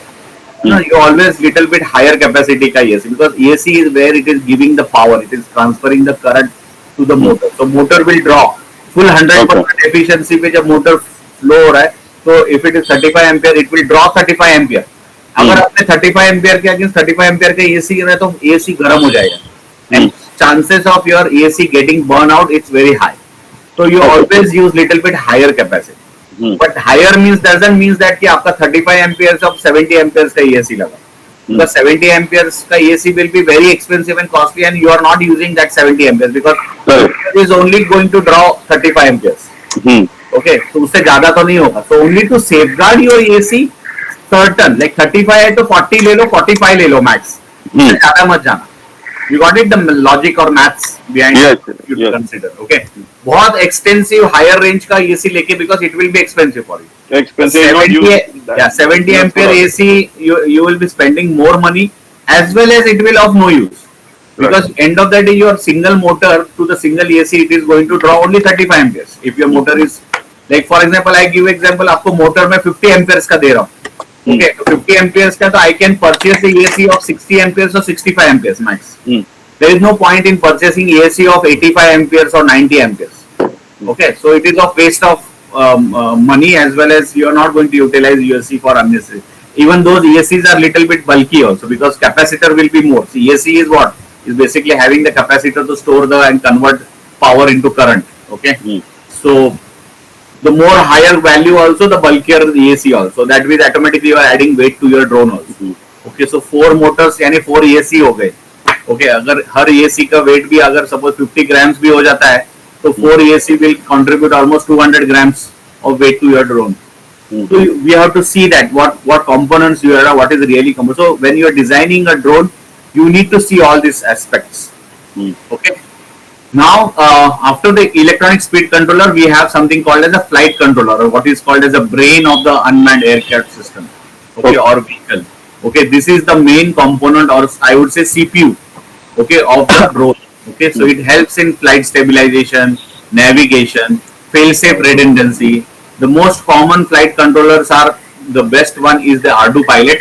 You always little bit higher capacity का AC because AC is where it is giving the power, it is transferring the current to the motor. So motor will draw full 100% efficiency पे जब motor flow हो रहा है, so if it is 35 ampere, it will draw 35 ampere. अगर आपने 35 ampere के against 35 ampere के AC है तो एसी गर्म हो जाएगा and chances of your AC getting burn out it's very high so you always use little bit higher capacity but higher means doesn't means that कि आपका 35 amperes of 70 amperes का AC लगा because 70 amperes का AC will be very expensive and costly and you are not using that 70 amperes because it is only going to draw 35 amperes okay so उससे ज़्यादा तो नहीं होगा so only to safeguard your AC certain like 35 है तो 40 ले लो 45 ले लो max ज़्यादा मत जाना you got it the logic or maths behind you to consider okay बहुत extensive higher range का AC लेके because it will be expensive for you expensive 70 ampere AC you will be spending more money as well as it will of no use because end of the day your single motor to the single AC it is going to draw only 35 amperes if your motor is like for example I give example आपको motor में 50 amperes का दे रहा हूँ okay, so 50 amperes का तो I can purchase the AC of 60 amperes or 65 amperes max. There is no point in purchasing AC of 85 amperes or 90 amperes. Okay, so it is a waste of money as well as you are not going to utilize AC for unnecessary. Even those ACs are little bit bulky also because capacitor will be more. See, AC is what? Is basically having the capacitor to store the and convert power into current. Okay, so the more higher value also the bulkier the AC also that means automatically you are adding weight to your drone also okay so 4 motors यानी 4 AC हो गए okay अगर हर AC का weight भी अगर suppose 50 grams भी हो जाता है तो 4 AC will contribute almost 200 grams of weight to your drone so we have to see that what components you have what is really so when you are designing a drone you need to see all these aspects okay now after the electronic speed controller we have something called as a flight controller or what is called as a brain of the unmanned aircraft system okay or vehicle okay this is the main component or I would say CPU okay of the drone okay so it helps in flight stabilization navigation fail-safe redundancy the most common flight controllers are the best one is the R2 pilot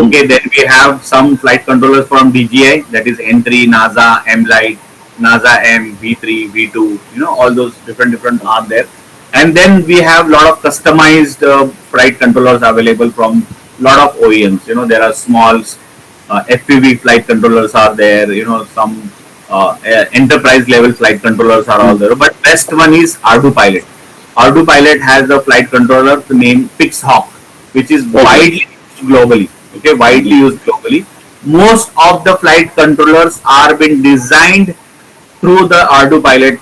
okay then we have some flight controllers from DJI that is N3 NASA M-Lite NASA M, V3, V2, all those different are there. And then we have lot of customized flight controllers available from lot of OEMs. There are small FPV flight controllers are there. Some enterprise level flight controllers are all there. But best one is R2 Pilot. R2 Pilot has a flight controller named Pixhawk, which is widely used globally. Okay, widely used globally. Most of the flight controllers are been designed through the R2 pilot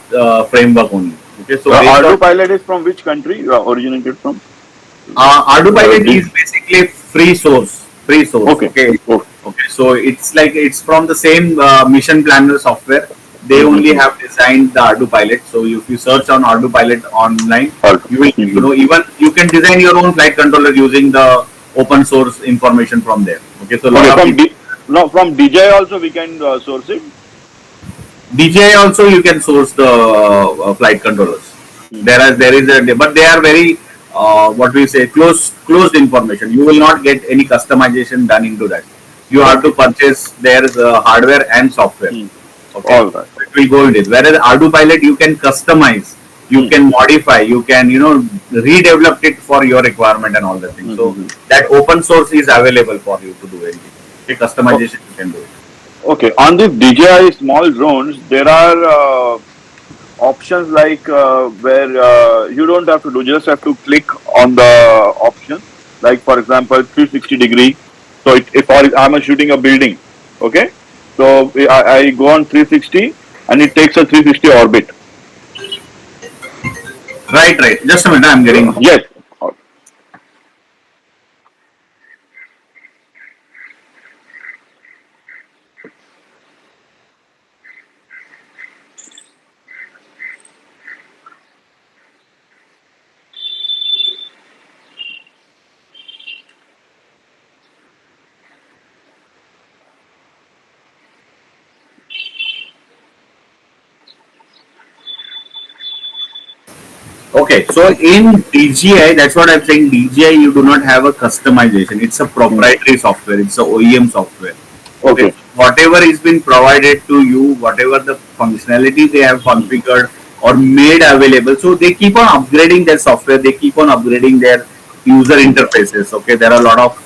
framework only. Okay, so R2 pilot is from which country originated from? R2 pilot is basically free source. Free source. Okay. Okay. Okay. Okay. So it's like it's from the same mission planner software. They only have designed the R2 pilot. So if you search on R2 pilot online, you will even you can design your own flight controller using the open source information from there. Okay. So from DJI also we can source it. DJI also you can source the flight controllers. There is a, but they are very what we say closed information. You will not get any customization done into that. You have to purchase their hardware and software. Okay. All right. It will go into it. Whereas R2 pilot you can customize, you can modify, you can redevelop it for your requirement and all the things. So that open source is available for you to do anything. Okay, customization you can do it. Okay, on this DJI small drones, there are options like where you don't have to do, just have to click on the option. Like for example, 360 degree. So if I'm shooting a building, okay, so I go on 360 and it takes a 360 orbit. Right. Just a minute, I'm getting. Yes. Okay, so in DJI, that's what I'm saying. DJI, you do not have a customization. It's a proprietary software. It's a OEM software. Okay. Whatever is been provided to you, whatever the functionality they have configured or made available, so they keep on upgrading their software. They keep on upgrading their user interfaces. Okay, there are a lot of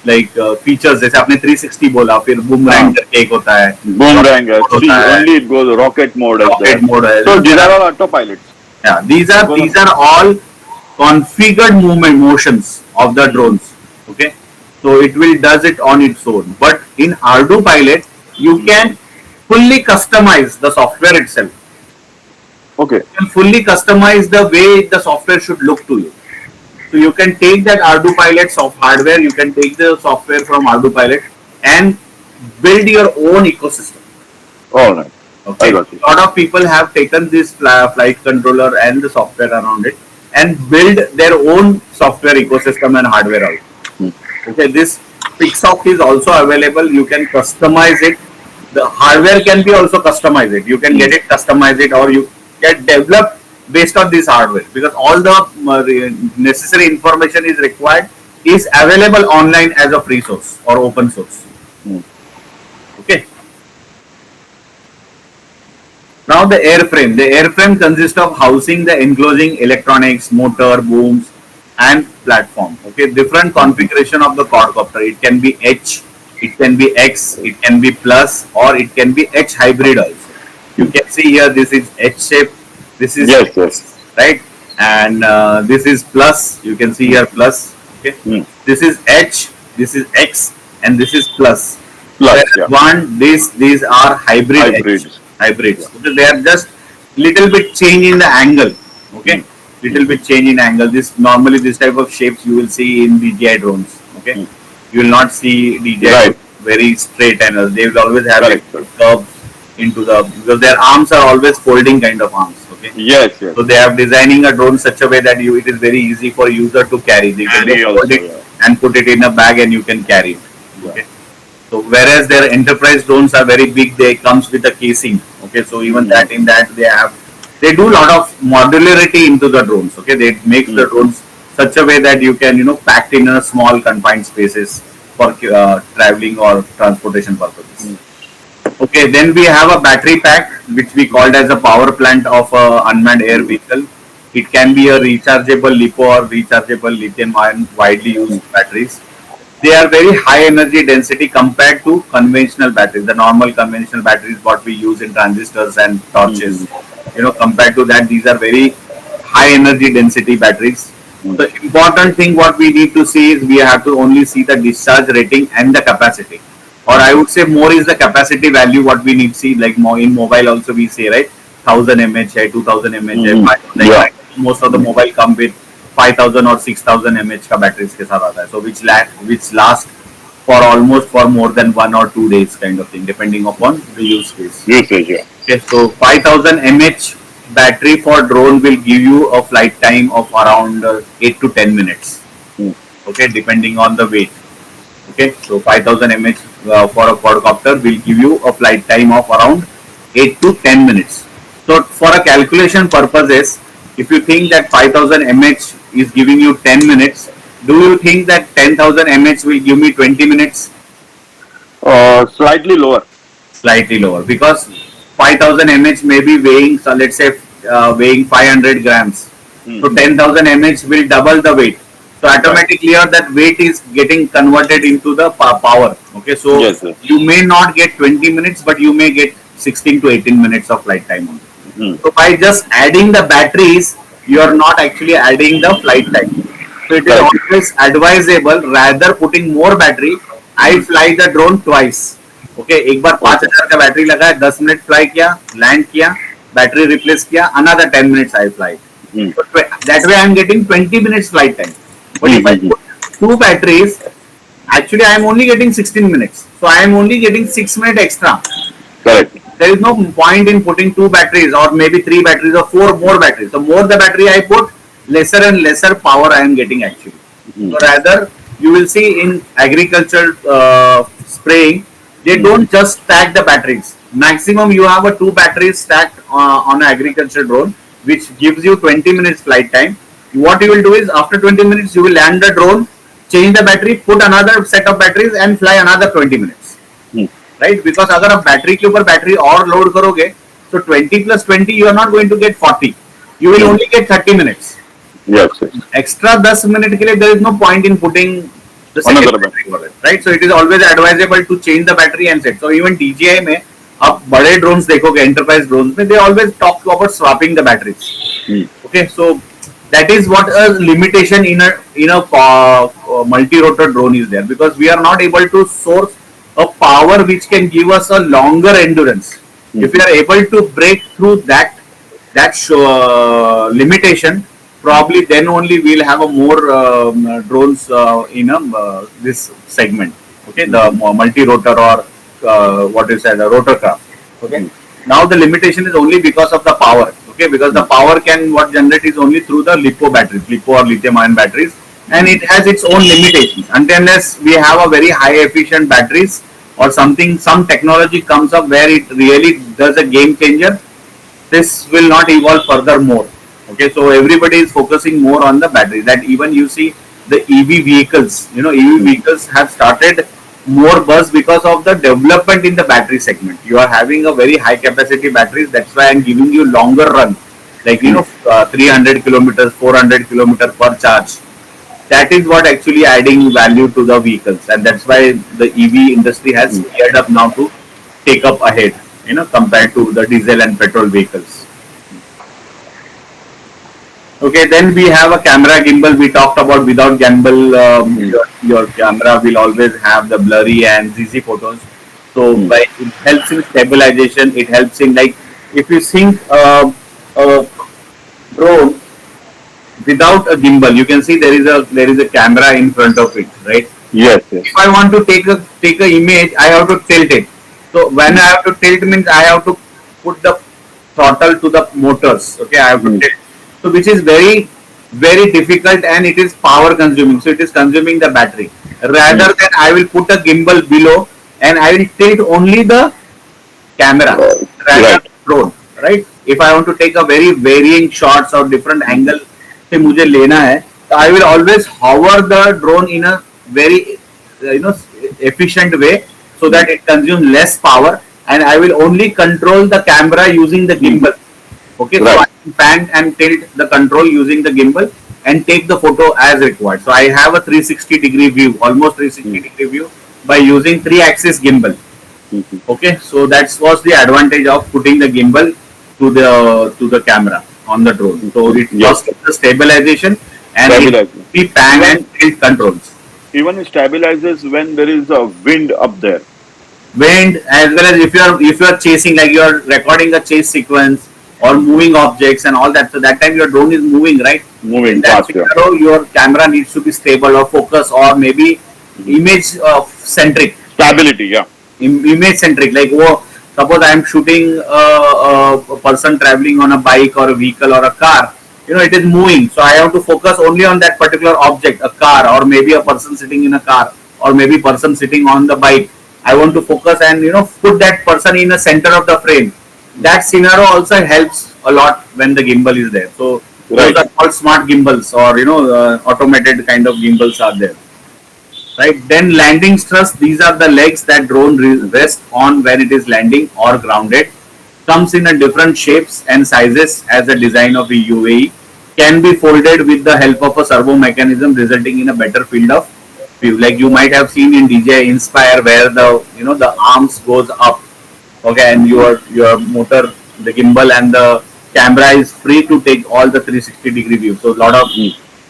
like features. जैसे आपने 360 बोला, फिर boomerang करके एक होता है. Boomerang है. Only it goes rocket mode. Rocket mode है. So these are all autopilots. Yeah, these are all configured motions of the drones. Okay, so it will does it on its own. But in R2 pilot, you can fully customize the software itself. Okay. You can fully customize the way the software should look to you. So you can take that R2 pilot hardware, you can take the software from R2 pilot and build your own ecosystem. All right. Okay. A lot of people have taken this flight controller and the software around it and build their own software ecosystem and hardware out. Okay, this PixOpt is also available. You can customize it. The hardware can be also customized. You can get it, customize it, or you get developed based on this hardware, because all the necessary information is required is available online as a free source or open source. Okay. Now the airframe. The airframe consists of housing the enclosing electronics, motor, booms, and platform. Okay, different configuration of the quadcopter. It can be H, it can be X, it can be plus, or it can be H hybrid also. You can see here this is H shape. This is yes, right, and this is plus. You can see here plus. Okay, this is H, this is X, and this is plus. These are hybrids. Okay, they are just little bit change in the angle. Okay, little bit change in angle. This type of shapes you will see in DJI drones. Okay, you will not see DJI very straight angles. They will always have curves into because their arms are always folding kind of arms. Okay. Yes. So they are designing a drone such a way that it is very easy for user to carry. They can hold it and put it in a bag and you can carry it. Okay. So whereas their enterprise drones are very big, they comes with a casing. Okay, so even they do a lot of modularity into the drones. Okay, they make the drones such a way that you can packed in a small confined spaces for traveling or transportation purposes. Okay, then we have a battery pack which we called as a power plant of a unmanned air vehicle. It can be a rechargeable LiPo or rechargeable lithium-ion widely used batteries. They are very high energy density compared to conventional batteries. The normal conventional batteries what we use in transistors and torches. Compared to that, these are very high energy density batteries. The important thing what we need to see is we have to only see the discharge rating and the capacity. or I would say more is the capacity value what we need. See, like more in mobile also we say, right, 1000 mAh hai, 2000 mAh hai, Yeah. like most of the mobile come with 5000 or 6000 mAh ka batteries ke sath aata hai. So which last for almost for more than 1 or 2 days kind of thing, depending upon the use case. Usage, yeah. Okay, so 5000 mAh battery for drone will give you a flight time of around 8 to 10 minutes. Okay, depending on the weight. Okay, so 5000 mAh for a quadcopter will give you a flight time of around 8 to 10 minutes. So for a calculation purposes, if you think that 5000 mAh is giving you 10 minutes, do you think that 10,000 mAh will give me 20 minutes? Slightly lower. Slightly lower, because 5000 mAh may be weighing, so let's say weighing 500 grams. So 10,000 mAh will double the weight. So automatically that weight is getting converted into the power. Okay, so Yes, yes. you may not get 20 minutes, but you may get 16 to 18 minutes of flight time only. So by just adding the batteries, you are not actually adding the flight time. So it is always advisable, rather putting more battery, I fly the drone twice. Okay, एक बार 5000 का battery लगा है, 10 minute fly किया, land किया, battery replace किया, another 10 minutes I fly. So that way I am getting 20 minutes flight time. But if I put two batteries, actually I am only getting 16 minutes. So I am only getting 6 minutes extra. Correct. There is no point in putting two batteries or maybe three batteries or four more batteries. The more the battery I put, lesser and lesser power I am getting actually. So rather, you will see in agriculture spraying, they don't just stack the batteries. Maximum you have a two batteries stacked on an agriculture drone, which gives you 20 minutes flight time. What you will do is after 20 minutes, you will land the drone, change the battery, put another set of batteries and fly another 20 minutes. Right? Because अगर आप battery के ऊपर battery और load करोगे, so 20 plus 20 you are not going to get 40. You will only get 30 minutes. Yes, yes. Extra 10 minute के लिए there is no point in putting the second battery for it, right? So it is always advisable to change the battery and set. So even DJI में आप बड़े drones देखोगे, enterprise drones में, they always talk about swapping the batteries. Okay, so that is what a limitation in a multi-rotor drone is there, because we are not able to source a power which can give us a longer endurance. If we are able to break through that limitation, probably then only we'll have a more drones in this segment. Okay, the multi-rotor or what is said, a rotorcraft. Okay, now the limitation is only because of the power. Okay, because the power what generate is only through the LiPo batteries, LiPo or lithium-ion batteries, and it has its own limitations. Unless we have a very high efficient batteries or some technology comes up where it really does a game changer, this will not evolve further more. Okay, so everybody is focusing more on the battery. That even you see the EV vehicles, EV vehicles have started more buzz because of the development in the battery segment. You are having a very high capacity batteries. That's why I'm giving you longer run, like 300 kilometers, 400 kilometers per charge. That is what actually adding value to the vehicles, and that's why the EV industry has geared up now to take up ahead, compared to the diesel and petrol vehicles. Okay, then we have a camera gimbal. We talked about without gimbal, your camera will always have the blurry and ZZ photos. So it helps in stabilization. It helps in, like, if you sync a drone without a gimbal, you can see there is a camera in front of it, right? Yes, yes. If I want to take a image, I have to tilt it. So when I have to tilt means I have to put the throttle to the motors. Okay, I have to tilt. So which is very, very difficult, and it is power consuming. So it is consuming the battery. Rather than I will put a gimbal below and I will tilt only the camera rather than drone. Right? If I want to take a very varying shots or different angle से मुझे लेना है, so I will always hover the drone in a very efficient way so that it consumes less power, and I will only control the camera using the gimbal. Okay, so I can pan and tilt the control using the gimbal and take the photo as required. So I have a 360-degree view, almost 360-degree view by using 3-axis gimbal. Okay, so that was the advantage of putting the gimbal to the camera on the drone. So it was the stabilization and the pan and tilt controls. Even it stabilizes when there is a wind up there. wind, as well as if you are chasing, like you are recording a chase sequence or moving objects and all that. So that time your drone is moving, right? Moving In that fast, yeah. scenario, your camera needs to be stable or focus or maybe image centric. Stability, yeah. Image centric. Like, oh, suppose I am shooting a person traveling on a bike or a vehicle or a car. It is moving, so I have to focus only on that particular object, a car, or maybe a person sitting in a car, or maybe person sitting on the bike. I want to focus and put that person in the center of the frame. That scenario also helps a lot when the gimbal is there. So those Right. are called smart gimbals, or automated kind of gimbals are there. Right. Then landing stress. These are the legs that drone rest on when it is landing or grounded. Comes in a different shapes and sizes as a design of a UAE. Can be folded with the help of a servo mechanism, resulting in a better field of view. Like you might have seen in DJI Inspire, where the arms goes up, okay, and your motor, the gimbal and the camera is free to take all the 360-degree view. So a lot of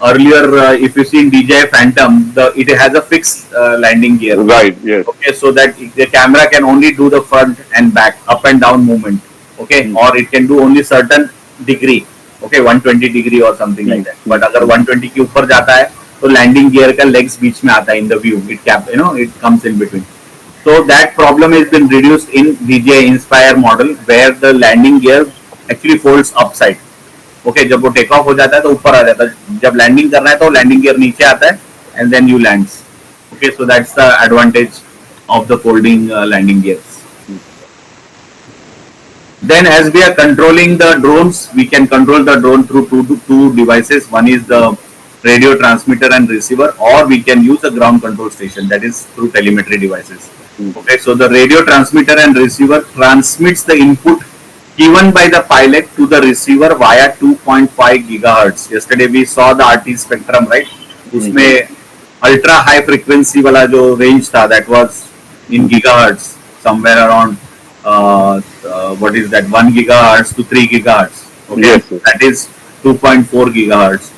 earlier, if you see in DJI Phantom, it has a fixed landing gear. Right, yes. Okay, so that the camera can only do the front and back, up and down movement. Okay, or it can do only certain degree. Okay, 120 degree or something like that. But अगर 120 के ऊपर जाता है, तो landing gear का legs बीच में आता है in the view. It comes in between. So that problem has been reduced in DJI Inspire model, where the landing gear actually folds upside. Okay, जब वो टेक ऑफ हो जाता है तो ऊपर आ जाता है. जब लैंडिंग करना है तो लैंडिंग गियर नीचे आता है and then you lands. Okay, so that's the advantage of the folding landing gears. Then as we are controlling the drones, we can control the drone through two devices. One is the radio transmitter and receiver, or we can use a ground control station, that is through telemetry devices. Okay, so the radio transmitter and receiver transmits the input given by the pilot to the receiver via 2.5 gigahertz. Yesterday we saw the RT spectrum, right? उसमें ultra high frequency वाला जो range था, that was in gigahertz, somewhere around what is that, 1 gigahertz to 3 gigahertz. Okay, Yes, yes. that is 2.4 gigahertz.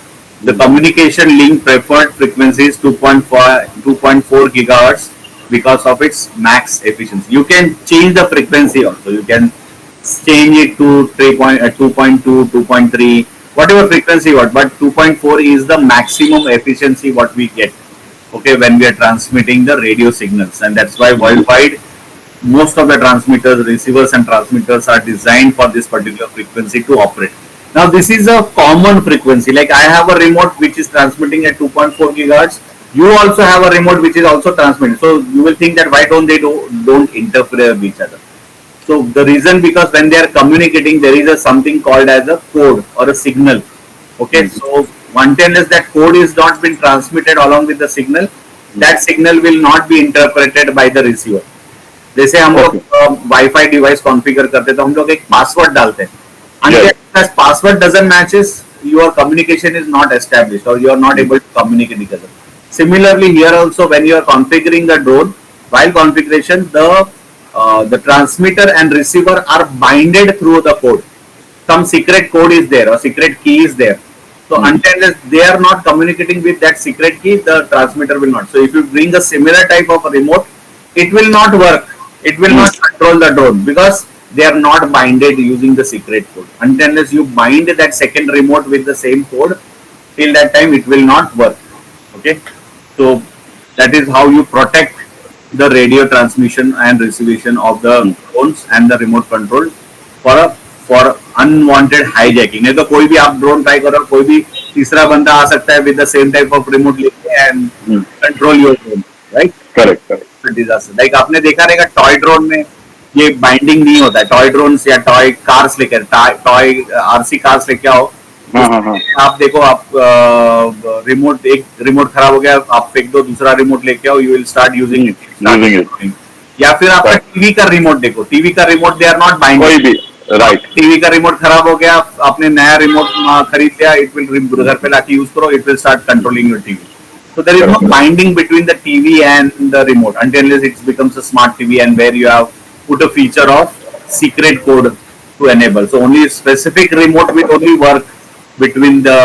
The communication link preferred frequency is 2.4 gigahertz because of its max efficiency. You can change the frequency also. You can change it to 2.2, 2.3, whatever frequency you want. But 2.4 is the maximum efficiency what we get. Okay, when we are transmitting the radio signals, and that's why worldwide most of the transmitters, receivers and transmitters are designed for this particular frequency to operate. Now this is a common frequency. Like I have a remote which is transmitting at 2.4 gigahertz. You also have a remote which is also transmitting. So you will think that why don't they don't interfere with each other? So the reason, because when they are communicating, there is something called as a code or a signal. Okay, so unless that code is not been transmitted along with the signal, that signal will not be interpreted by the receiver. जैसे हम लोग wifi device configure करते तो हम लोग एक password डालते हैं. Unless password doesn't matches, your communication is not established, or you are not able to communicate each other. Similarly, here also, when you are configuring the drone, while configuration, the transmitter and receiver are binded through the code. Some secret code is there, or secret key is there. So until they are not communicating with that secret key, the transmitter will not. So if you bring a similar type of a remote, it will not work. It will not control the drone because they are not binded using the secret code. Unless you bind that second remote with the same code, till that time it will not work. Okay, so that is how you protect the radio transmission and receivation of the drones and the remote control for unwanted hijacking. नहीं तो कोई भी आप drone try करो, कोई भी तीसरा बंदा आ सकता है with the same type of remote लेके and control your drone, right? Correct. Disaster. Like आपने देखा रहेगा टॉय ड्रोन में ये बाइंडिंग नहीं होता है. टॉय ड्रोन्स या टॉय कार्स लेकर, टॉय आरसी कार्स लेके आओ, आप देखो, आप एक रिमोट खराब हो गया, आप फेंक दो, दूसरा रिमोट लेके आओ, you will start using it. या फिर आपका टीवी का रिमोट देखो, टीवी का remote they are not binding. Right, TV का रिमोट खराब हो गया, आपने नया रिमोट खरीद लिया, इट विल घर पे लाके यूज करो, it will start controlling your TV. So there is no binding between the TV and the remote until it becomes a smart TV, and where you have put a feature of secret code to enable. So only specific remote will only work between the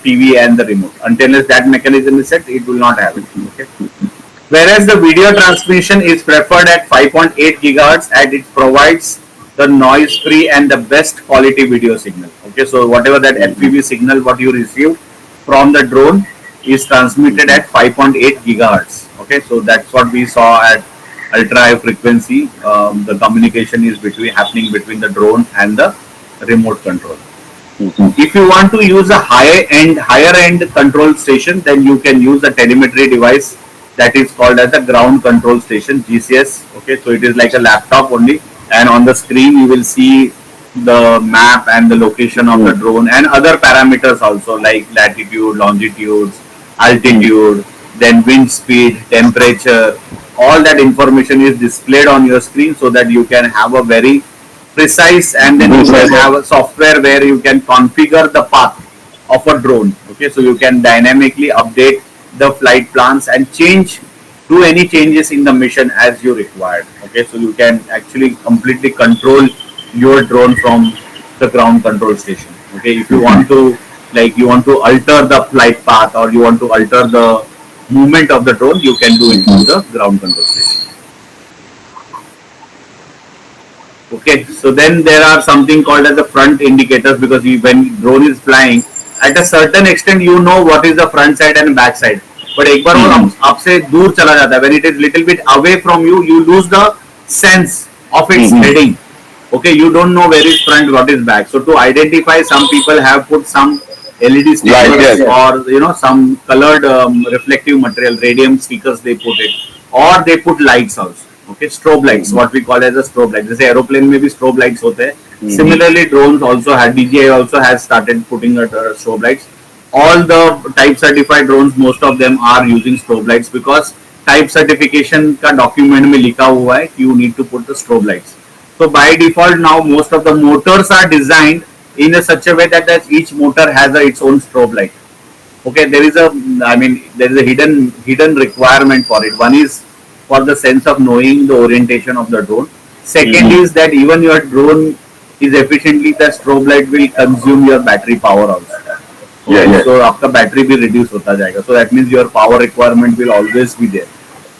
TV and the remote. Until that mechanism is set, it will not have it. Okay. Whereas the video transmission is preferred at 5.8 gigahertz and it provides the noise free and the best quality video signal. Okay, so whatever that FPV signal what you receive from the drone is transmitted at 5.8 gigahertz. Okay, so that's what we saw at ultra high frequency. The communication is happening between the drone and the remote control. If you want to use a higher end control station, then you can use a telemetry device that is called as a ground control station, GCS. Okay, so it is like a laptop only, and on the screen you will see the map and the location of the drone and other parameters also, like latitude, longitude, altitude, then wind speed, temperature. All that information is displayed on your screen so that you can have a very precise, and then you can have a software where you can configure the path of a drone. Okay, so you can dynamically update the flight plans and do any changes in the mission as you required. Okay, so you can actually completely control your drone from the ground control station. Okay, if you want to alter the flight path or you want to alter the movement of the drone, you can do it through the ground control station. Okay, so then there are something called as the front indicators, because when drone is flying, at a certain extent you know what is the front side and back side. But एक बार वो आपसे दूर चला जाता है, when it is little bit away from you, you lose the sense of its heading. Okay, you don't know where is front, what is back. So to identify, some people have put some LED stickers or some colored reflective material, radium stickers they put it, or they put lights also. Okay, strobe lights, what we call as a strobe light. जैसे aeroplane में भी strobe lights होते हैं. Similarly, drones also have, DJI also has started putting strobe lights. All the type certified drones, most of them are using strobe lights because type certification का document में लिखा हुआ है कि you need to put the strobe lights. So by default now most of the motors are designed in a such a way that each motor has its own strobe light. Okay, there is a hidden requirement for it. One is for the sense of knowing the orientation of the drone. Second is that even your drone is efficiently, the strobe light will consume your battery power also. So आपका battery भी reduce होता जाएगा. So that means your power requirement will always be there.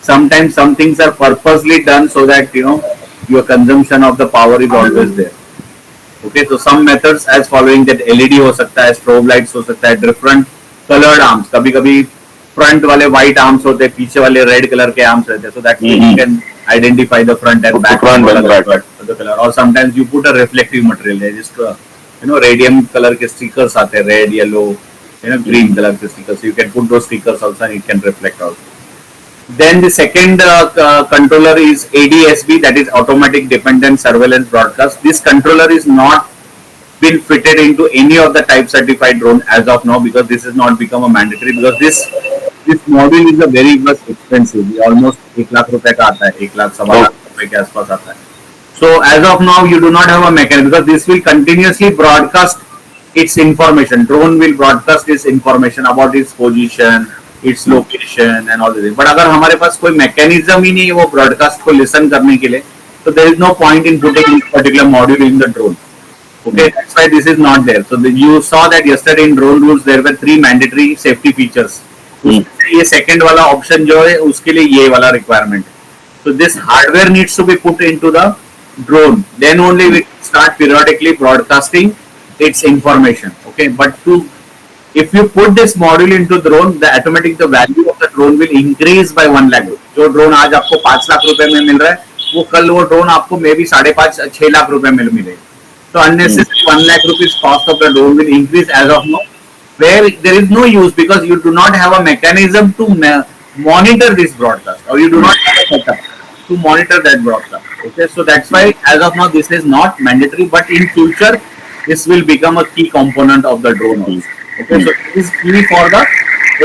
Sometimes some things are purposely done so that your consumption of the power is always there. Okay, so some methods as following, that LED हो सकता है, strobe lights हो सकता है, different colored arms. कभी-कभी front वाले white arms होते हैं, पीछे वाले red color के arms रहते हैं. So that you can identify the front and back the color. Or sometimes you put a reflective material there, just radium color के stickers आते हैं, red, yellow, green color के stickers. So you can put those stickers also and it can reflect also. Then the second controller is ADSB, that is automatic dependent surveillance broadcast. This controller is not been fitted into any of the type certified drone as of now, because this has not become a mandatory, because this module is a very much expensive. Almost 1 lakh रुपए का आता है, 1 lakh सवा लाख रुपए के आसपास आता है. So as of now you do not have a mechanism, because this will continuously broadcast its information. Drone will broadcast its information about its position, its location and all this. But अगर हमारे पास कोई mechanism ही नहीं है वो broadcast को listen करने के लिए, so there is no point in putting this particular module in the drone. Okay, that's why this is not there. So you saw that yesterday in drone rules there were 3 mandatory safety features. ये second वाला option जो है उसके लिए ये वाला requirement. So this hardware needs to be put into the drone. Then only we start periodically broadcasting its information. Okay, but if you put this module into drone, the value of the drone will increase by 1 lakh. जो drone आज आपको 5 लाख रुपए में मिल रहा है, वो कल वो drone आपको maybe 5.5-6 लाख रुपए में मिलेगा. So unnecessary 1 lakh rupees cost of the drone will increase as of now, where there is no use, because you do not have a mechanism to monitor this broadcast, or you do not have a setup to monitor that broadcast. Okay, so that's why as of now this is not mandatory, but in future this will become a key component of the drone also. Okay, so it is key for the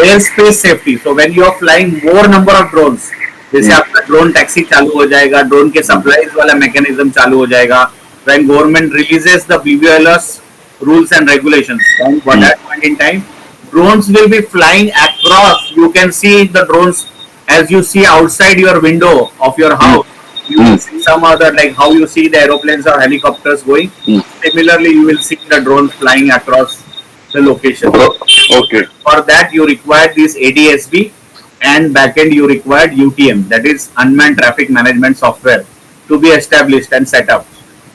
airspace safety. So when you are flying more number of drones, जैसे आपका drone taxi चालू हो जाएगा, drone के supplies वाला mechanism चालू हो जाएगा, when government releases the BVLS rules and regulations, at that point in time, drones will be flying across. You can see the drones as you see outside your window of your house. You will see some other, like how you see the aeroplanes or helicopters going. Similarly, you will see the drones flying across the location. Okay. For that, you require this ADSB. and backend you required UTM, that is unmanned traffic management software, to be established and set up.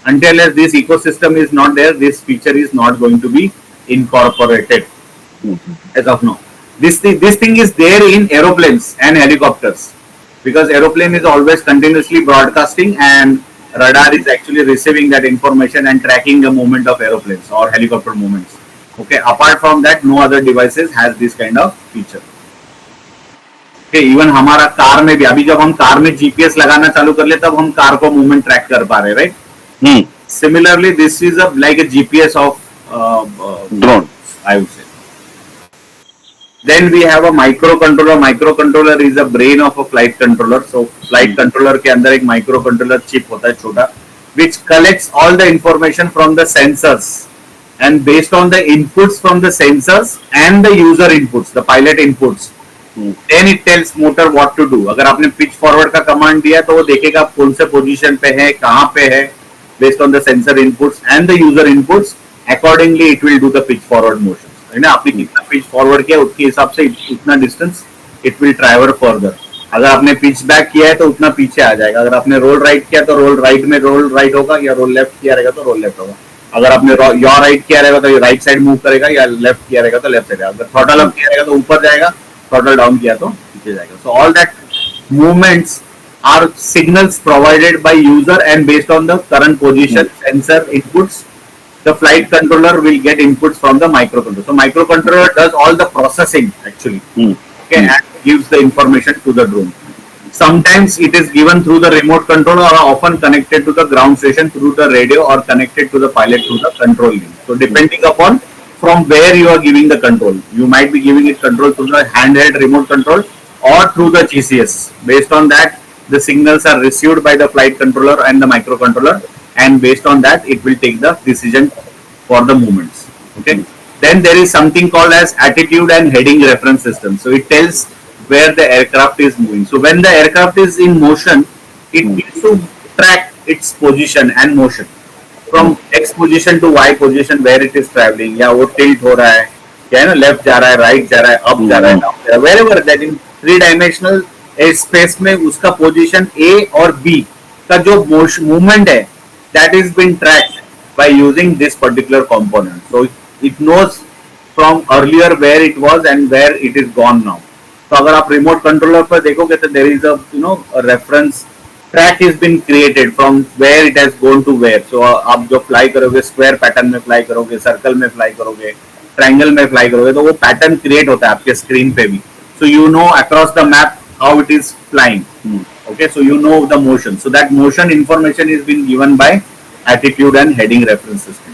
Until as this ecosystem is not there, this feature is not going to be incorporated as of now. This thing is there in aeroplanes and helicopters, because aeroplane is always continuously broadcasting and radar is actually receiving that information and tracking the movement of aeroplanes or helicopter movements. Okay, apart from that, no other devices has this kind of feature. Okay, even हमारा car में भी, अभी जब हम car में GPS लगाना चालू कर ले तब हम कार को मूवमेंट ट्रैक कर पा रहे, right? Similarly, this is like a GPS of drone, I would say. Then we have a microcontroller. Microcontroller is a brain of a flight controller. So flight controller के अंदर एक microcontroller chip होता है छोटा, which collects all the information from the sensors, and based on the inputs from the sensors and the user inputs, the pilot inputs, then it tells motor what to do. अगर आपने pitch forward का command दिया तो वो देखेगा आप कौन से position पे है, कहाँ पे है, based on the sensor inputs and the user inputs. Accordingly, it will do the pitch forward motion. है ना, आपने कितना pitch forward किया उसके हिसाब से इतना distance it will travel further. अगर आपने pitch back किया है तो उतना पीछे आ जाएगा. अगर आपने roll right किया तो roll right में roll right होगा, या roll left किया रहेगा तो roll left होगा. अगर आपने yaw right किया रहेगा तो right side move करेगा, या left किया रहेगा तो left side. अगर throttle up किया रहेगा तो ऊपर जाएगा, throttle down किया तो पीछे जाएगा. So all that movements are signals provided by user, and based on the current position, sensor inputs, the flight controller will get inputs from the microcontroller. So microcontroller does all the processing actually, okay, and gives the information to the drone. Sometimes it is given through the remote control, or often connected to the ground station through the radio, or connected to the pilot through the control link. So depending upon from where you are giving the control, you might be giving it control through the handheld remote control or through the GCS. Based on that, the signals are received by the flight controller and the microcontroller, and based on that it will take the decision for the movements. Okay, then there is something called as attitude and heading reference system. So it tells where the aircraft is moving. So when the aircraft is in motion, it needs to track its position and motion from X position to Y position where it is traveling. या वो tilt हो रहा है, क्या है ना, left जा रहा है, right जा रहा है, up जा रहा है, down जा रहा है, wherever that in three-dimensional space में उसका पोजीशन A और B का जो movement है, that is been tracked by using this particular component. So it knows from earlier where it was and where it is gone now. तो अगर आप remote controller पर देखोगे तो there is a a reference track is been created from where it has gone to where. So आप जो fly करोगे square pattern में fly करोगे, circle में fly करोगे, triangle में fly करोगे, तो वो pattern create होता है आपके screen पे भी. So you know across the map how it is flying. Okay, so you know the motion. So that motion information is been given by attitude and heading reference system.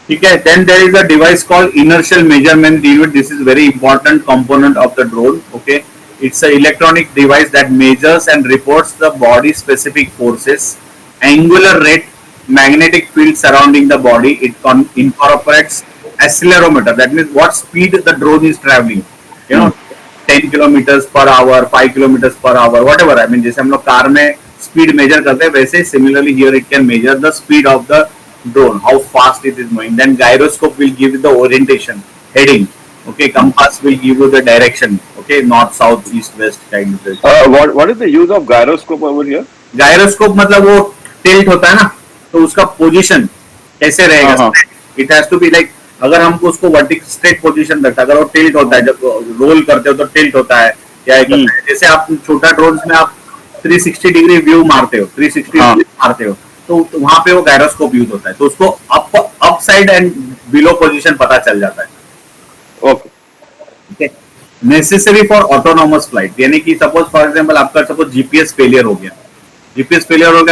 Okay, then there is a device called inertial measurement unit. This is very important component of the drone. Okay, it's an electronic device that measures and reports the body specific forces, angular rate, magnetic field surrounding the body. It incorporates accelerometer. That means what speed the drone is traveling. 10 kilometers per hour, 5 kilometers per hour, whatever. I mean, जैसे हम लोग car में speed measure करते हैं, वैसे similarly here it can measure the speed of the drone, how fast it is moving. Then gyroscope will give you the orientation, heading. Okay, compass will give you the direction. Okay, north, south, east, west kind of thing. What is the use of gyroscope over here? Gyroscope मतलब वो tilt होता है ना, तो उसका position कैसे रहेगा? It has to be like, अगर हमको उसको वर्टिकल स्ट्रेट पोजीशन रखता है, अगर वो टिल्ट होता है, जब रोल करते हो तो टिल्ट होता है, क्या है, जैसे आप छोटा ड्रोन्स में आप 360 डिग्री व्यू मारते हो, 360 मारते हो, तो वहां पे वो गायरोस्कोप यूज होता है, तो उसको upside and below position पता चल जाता है. Okay, necessary for autonomous flight, यानी कि सपोज फॉर एग्जांपल आपका सपोज जीपीएस फेलियर हो गया,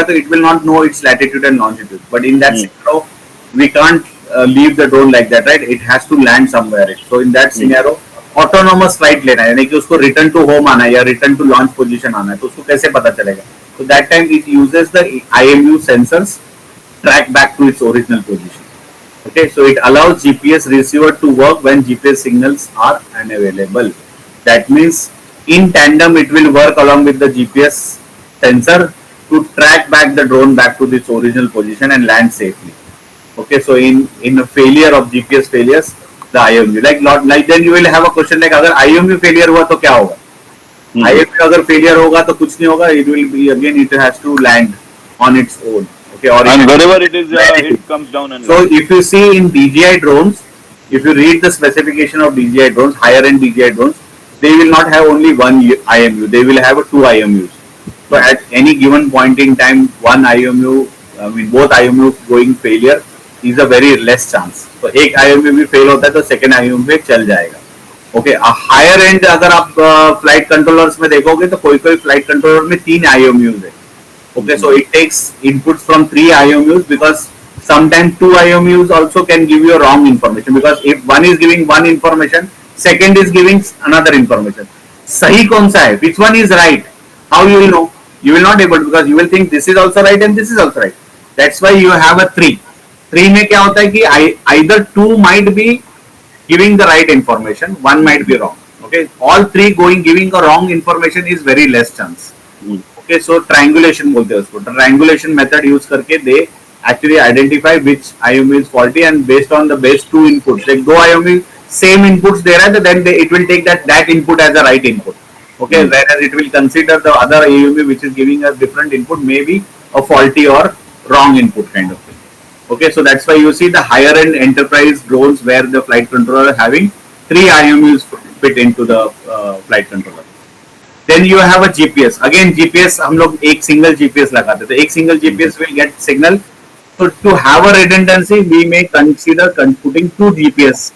तो it will not know its latitude and longitude, but in that scenario we can't leave the drone like that, right? It has to land somewhere. So in that scenario, autonomous flight लेना है, यानी कि उसको return to home आना है या return to launch position आना है, तो उसको कैसे पता चलेगा? So that time it uses the IMU sensors track back to its original position. Okay, so it allows GPS receiver to work when GPS signals are unavailable. That means in tandem it will work along with the GPS sensor to track back the drone back to its original position and land safely. Okay, so in a failure of GPS failures, the IMU. Like then you will have a question like अगर IMU failure हुआ तो क्या होगा? IMU अगर failure होगा तो कुछ नहीं होगा. It will be again, it has to land on its own. Okay, or and wherever it is, it comes down and. So if you see in DJI drones, if you read the specification of DJI drones, higher end DJI drones, they will not have only one IMU. They will have two IMUs. So at any given point in time, one IMU, I mean both IMU going failure is a very less chance. So एक IMU भी fail होता है तो second IMU पे चल जाएगा. Okay, a higher end अगर आप flight controllers में देखोगे तो कोई flight controller में 3 IMUs है. Okay, so it takes inputs from 3 IMUs because sometimes 2 IMUs also can give you wrong information, because if one is giving one information, second is giving another information. सही कौन सा है? Which one is right? How you will know? You will not able to, because you will think this is also right and this is also right. That's why you have a 3. 3 में क्या होता है कि either 2 might be giving the right information, 1 might be wrong. Okay, all 3 giving a wrong information is very less chance. Okay, so triangulation बोलते हैं उसको. Triangulation method use करके they actually identify which IMU is faulty, and based on the base 2 inputs, like 2 IMU same inputs there are, then it will take that input as a right input. Okay, whereas it will consider the other IMU which is giving a different input, maybe a faulty or wrong input kind of thing. Okay, so that's why you see the higher end enterprise drones where the flight controller having 3 IMUs fit into the flight controller. Then you have a GPS. Again GPS हम लोग एक single GPS लगाते थे. एक single GPS will get signal. So to have a redundancy, we may consider putting 2 GPS.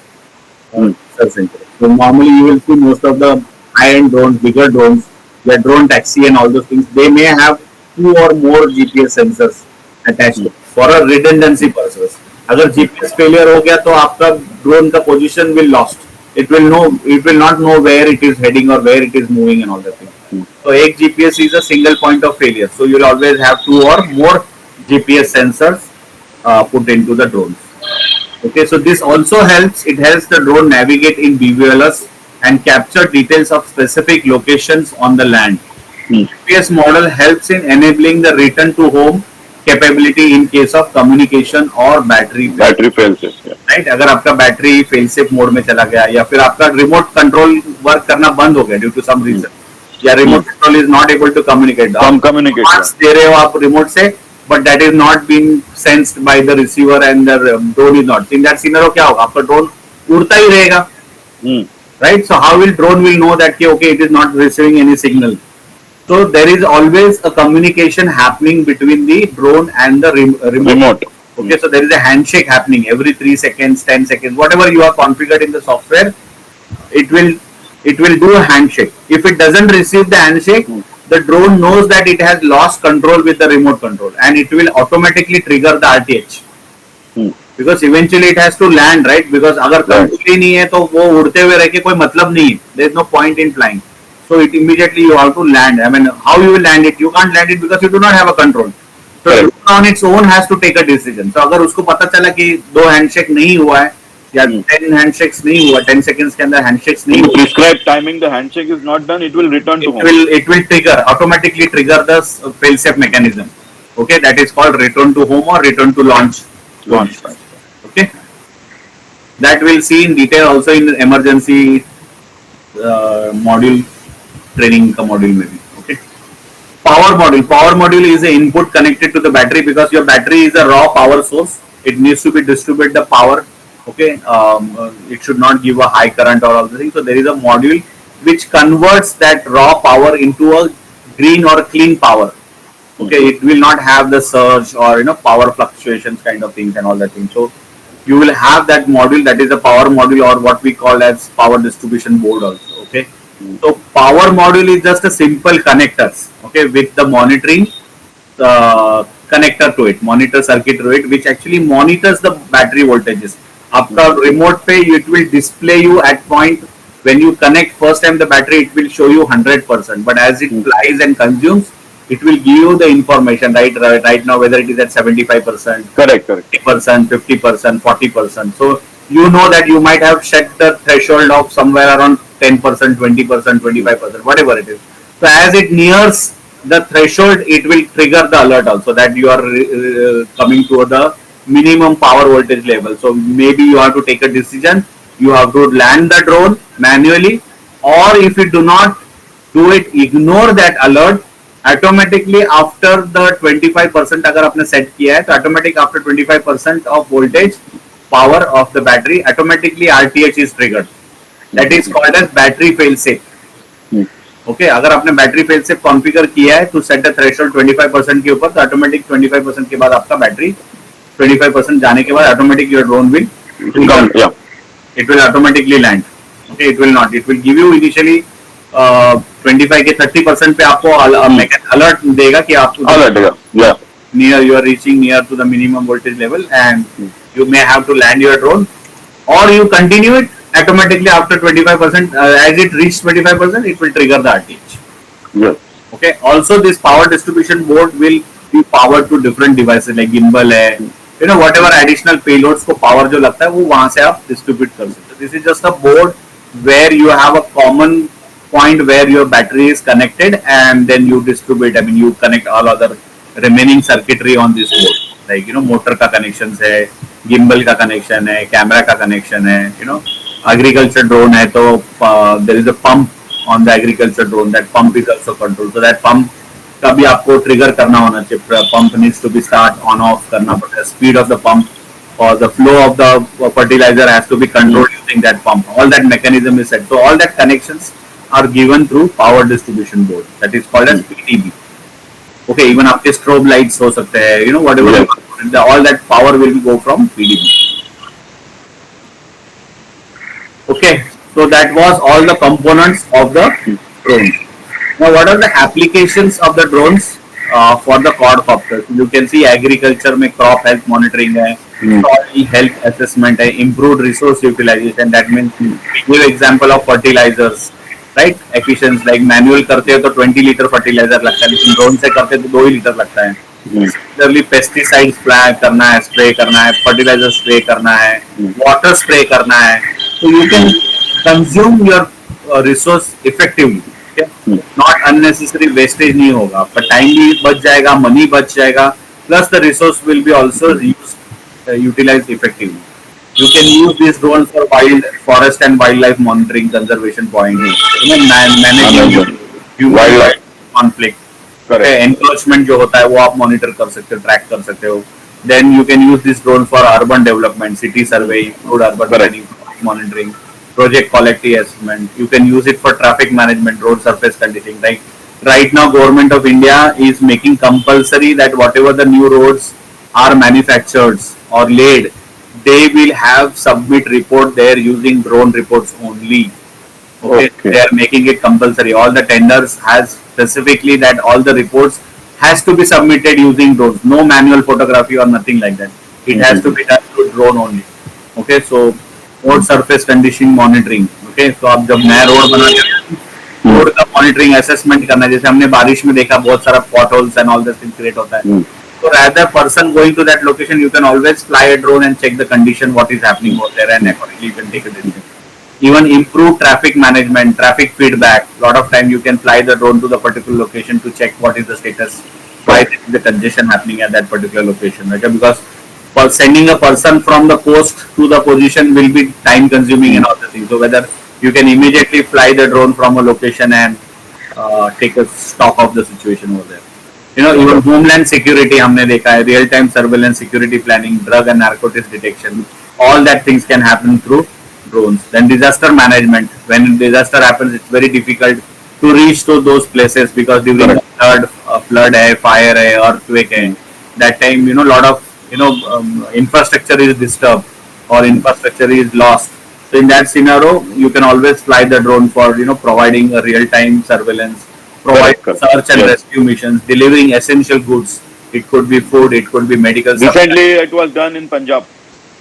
So normally you will see most of the high-end drones, bigger drones, the drone taxi and all those things, they may have 2 or more GPS sensors attached for a redundancy purpose. अगर GPS failure हो गया तो आपका drone का position will lost. It will not know where it is heading or where it is moving and all that thing. So एक GPS is a single point of failure. So you will always have 2 or more GPS sensors put into the drones. Okay, so this also helps. It helps the drone navigate in BVLOS and capture details of specific locations on the land. GPS model helps in enabling the return to home capability in case of communication or battery fail-safe. Yeah. Right? अगर आपका battery fail safe mode में चला गया या फिर आपका remote control work करना बंद हो गया ड्यू टू सम रीजन, या remote control is not able to communicate, दे रहे हो आप रिमोट से but that is not being sensed by the receiver and the drone is not. In that scenario क्या होगा? आपका ड्रोन उड़ता ही रहेगा, right? So how will drone will know that okay, it is not receiving any signal? So there is always a communication happening between the drone and the remote. Okay, so there is a handshake happening every 3 seconds, 10 seconds, whatever you are configured in the software, it will do a handshake. If it doesn't receive the handshake, the drone knows that it has lost control with the remote control and it will automatically trigger the RTH. Because eventually it has to land, right? Because अगर control ही नहीं है तो वो उड़ते हुए रह के कोई मतलब नहीं है. There is no point in flying. So it immediately you have to land. I mean, how you will land it? You can't land it because you do not have a control. So the drone on its own has to take a decision. So अगर उसको पता चला कि 2 handshake नहीं हुआ है या 10 handshakes नहीं हुआ, 10 seconds के अंदर handshakes नहीं हुआ, prescribed timing the handshake is not done, it will return to home. It will automatically trigger the fail-safe mechanism. Okay, that is called return to home or return to launch. Okay, that we'll see in detail also in the emergency module training module maybe. Okay, power module is an input connected to the battery, because your battery is a raw power source. It needs to be distribute the power. Okay, it should not give a high current or all the things. So there is a module which converts that raw power into a green or clean power. Okay, it will not have the surge or power fluctuations kind of things and all that things. So you will have that module, that is a power module, or what we call as power distribution board also. Okay, so power module is just a simple connectors, okay, with the monitoring connector to it, monitor circuit to it, which actually monitors the battery voltages. आपका remote पे it will display you at point when you connect first time the battery, it will show you 100%, but as it flies and consumes, it will give you the information right now whether it is at 75%, correct, 50%, 50%, 40%. So you know that you might have set the threshold of somewhere around 10%, 20%, 25%, whatever it is. So as it nears the threshold, it will trigger the alert also that you are coming to the minimum power voltage level. So maybe you have to take a decision. you have to land the drone manually, or if you do not do it, ignore that alert. Automatically after the 25% अगर आपने set किया है तो automatic after 25% of voltage power of the battery automatically RTH is triggered. That is called as battery fail safe. Okay, अगर आपने battery fail safe configure किया है to set the threshold 25% के ऊपर तो ऑटोमेटिक 25% के बाद आपका बैटरी 25% जाने के बाद automatic your drone will it will automatically land. Okay, it will not. It will give you initially 25 के 30% पे आपको alert देगा कि आपको near you are reaching near to the minimum voltage level and you may have to land your drone, or you continue it automatically after 25%. As it reaches 25%, it will trigger the RTH. Yes. Okay. Also, this power distribution board will be powered to different devices like gimbal है, you know, whatever additional payloads को power जो लगता है वो वहाँ से आप distribute कर सकते हो. This is just a board where you have a common point where your battery is connected and then you distribute. I mean, you connect all other remaining circuitry on this board. Like, you know, motor का connections है, gimbal का connection है, camera का connection है, you know, agriculture drone है तो there is a pump on the agriculture drone. That pump is also controlled. So that pump का भी आपको trigger करना होना चाहिए. Pump needs to be start on off करना पड़ता है. Speed of the pump or the flow of the fertilizer has to be controlled using that pump. All that mechanism is set. So all that connections are given through power distribution board. That is called as PDB. Okay, even आपके strobe lights हो सकते हैं. You know, whatever. Yeah. All that power will go from PDB. Okay, so that was all the components of the drones. Now, what are the applications of the drones for the quadcopters? You can see agriculture में crop health monitoring है, soil health assessment है, improved resource utilization. That means give example of fertilizers, right? Efficiency like manual करते हैं तो 20 litre fertilizer लगता है, लेकिन drone से करते हैं तो 2 ही लीटर लगता है. Similarly, pesticides spray करना है, spray करना है, fertilizer spray करना है, water spray करना है. So you can consume your resource effectively. Okay? Not unnecessary wastage नहीं होगा. आपका time भी बच जाएगा, money बच जाएगा. Plus the resource will be also used, utilized effectively. You can use these drones for forest and wildlife monitoring, conservation point. You know, managing human conflict. Encroachment जो होता है वो आप monitor कर सकते हो, track कर सकते हो. Then you can use this drone for urban development, city survey, road urban planning, monitoring, project quality assessment. You can use it for traffic management, road surface conditioning. Like right now, Government of India is making compulsory that whatever the new roads are manufactured or laid, they will have submit report there using drone reports only. Okay. They are making it compulsory. All the tenders has specifically that all the reports has to be submitted using drones. No manual photography or nothing like that. It has to be done through drone only. Okay, so road surface condition monitoring. Okay, so आप जब नया road बनाते हैं road का monitoring assessment करना है. जैसे हमने बारिश में देखा बहुत सारा potholes and all this thing create होता है. So rather person going to that location, you can always fly a drone and check the condition, what is happening over there, and accordingly you can take a decision. Even improve traffic management, traffic feedback. Lot of time you can fly the drone to the particular location to check what is the status, why is the congestion happening at that particular location. Okay? Because for sending a person from the coast to the position will be time consuming and all the things. So whether you can immediately fly the drone from a location and take a stock of the situation over there. You know, even homeland security हमने देखा है, real time surveillance, security planning, drug and narcotics detection, all that things can happen through drones. Then disaster management. When disaster happens, it's very difficult to reach to those places because during flood hai, fire hai, earthquake hai, that time, you know, lot of, you know, infrastructure is disturbed or infrastructure is lost. So in that scenario, you can always fly the drone for, you know, providing a real time surveillance, provide search and rescue missions, delivering essential goods. It could be food, it could be medical. Recently, it was done in Punjab.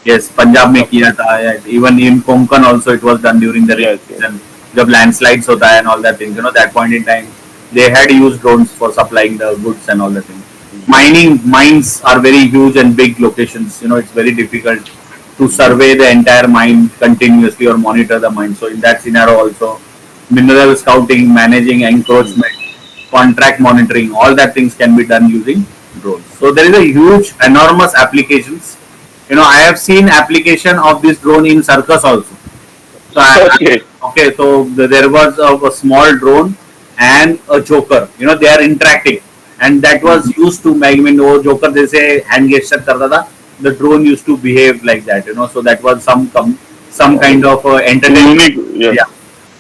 Yes, Punjab में किया था. Even in Konkan also it was done during the rainy season. जब landslides होता है and all that things, you know, that point in time they had used drones for supplying the goods and all that things. Mines are very huge and big locations. You know, it's very difficult to survey the entire mine continuously or monitor the mine. So in that scenario also, mineral scouting, managing encroachment, contract monitoring, all that things can be done using drones. So there is a huge, enormous applications. You know, I have seen application of this drone in circus also. So Okay. okay, so there was a small drone and a joker. You know, they are interacting, and that was used to make me know joker जैसे hand gesture करता था. The drone used to behave like that. You know, so that was some kind of entertainment. Unique. Yes. Yeah.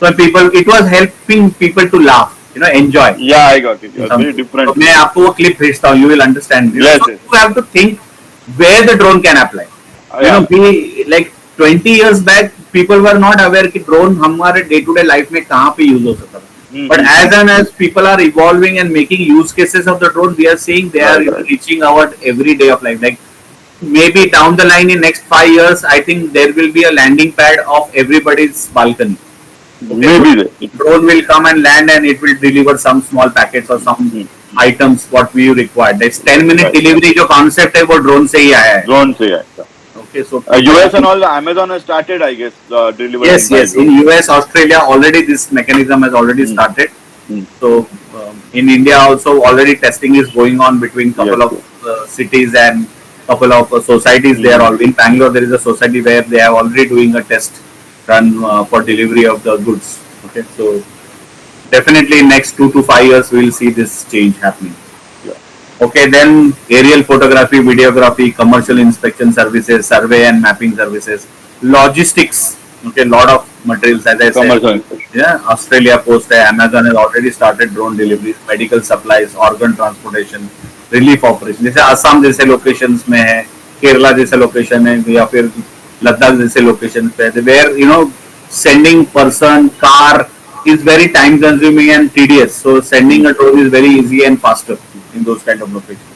So people, it was helping people to laugh. You know, enjoy. Yeah, I got it. Yes, very different. तो मैं आपको वो clip भेजता हूँ. You will understand. You know, Yes, so yes. you have to think where the drone can apply. You Yeah. know, we like 20 years back, people were not aware कि drone हमारे day to day life में कहाँ पे use हो सकता था. But as and as people are evolving and making use cases of the drone, we are seeing they are Right. reaching our every day of life. Like maybe down the line in next 5 years, I think there will be a landing pad of everybody's balcony. Okay, Maybe so that. drone will come and land and it will deliver some small packets or some items what we require. This 10-minute Right. delivery जो concept है वो drone से ही आया है. Drone से yeah. Okay, so US and all, Amazon has started, I guess, delivering. yes, by yes. drone. In US, Australia, already this mechanism has already started. So in India also already testing is going on between couple Yes, of cities and couple of societies. They are all in Bangalore. There is a society where they are already doing a test run for delivery of the goods. Okay, so definitely in next 2 to 5 years we will see this change happening. Yeah. Okay, then aerial photography, videography, commercial inspection services, survey and mapping services, logistics. Okay, lot of materials as I said. Commercial inspection. Yeah, Australia Post, Amazon has already started drone deliveries, medical supplies, organ transportation, relief operation. जैसे असम जैसे locations में है, केरला जैसे location है, या फिर लद्दाख जैसे locations पे है, where you know sending person, car is very time consuming and tedious. So sending a drone is very easy and faster in those kind of locations.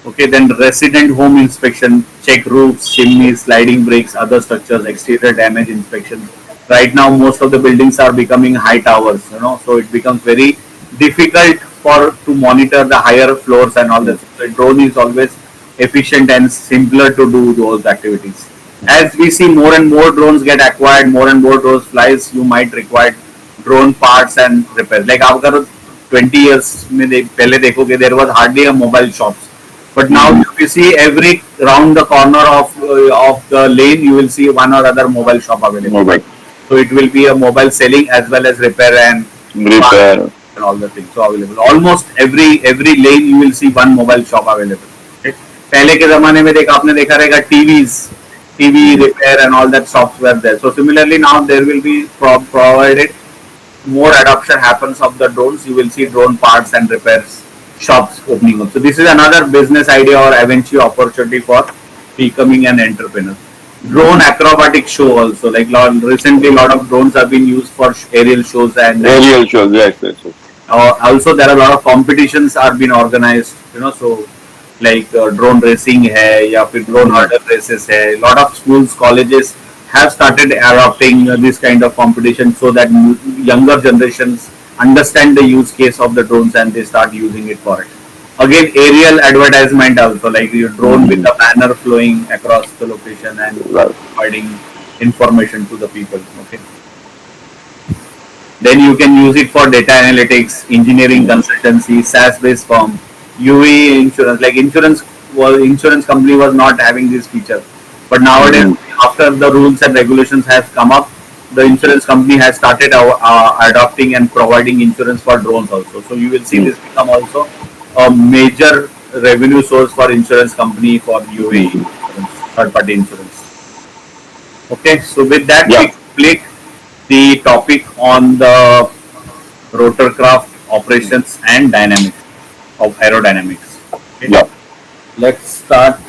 Okay, then resident home inspection, check roofs, chimneys, sliding bricks, other structures, exterior damage inspection. Right now, most of the buildings are becoming high towers, you know, so it becomes very difficult to monitor the higher floors and all that. So drone is always efficient and simpler to do those activities. As we see more and more drones get acquired, more and more drones flies, you might require drone parts and repairs. Like आप अगर 20 years में पहले देखोगे, there was hardly a mobile shops. But now if you see every round the corner of the lane, you will see one or other mobile shop available. Mobile. So it will be a mobile selling as well as repair and Repair. and all the things so available. Almost every lane you will see one mobile shop available. Okay? पहले के ज़माने में आपने देखा रहेगा TV repair and all that shops were there. So similarly now there will be provided more adoption happens of the drones. You will see drone parts and repairs shops opening up. So this is another business idea or eventual opportunity for becoming an entrepreneur. Drone acrobatic show also, like recently a lot of drones have been used for aerial shows and Aerial shows, yes. also there are a lot of competitions are being organized, you know, so like drone racing hai ya fir drone hurdle races hai. Lot of schools, colleges have started adopting this kind of competition so that younger generations understand the use case of the drones and they start using it for it. Again, aerial advertisement also, like your drone with the banner flowing across the location and providing information to the people. Okay. Then you can use it for data analytics, engineering consultancy, SaaS-based firm, UE insurance. Like insurance company was not having this feature, but nowadays after the rules and regulations have come up, the insurance company has started adopting and providing insurance for drones also. So you will see this become also a major revenue source for insurance company for UAE insurance, third party insurance. Okay, so with that we complete the topic on the rotorcraft operations and dynamics of aerodynamics. Okay. Yeah. Let's start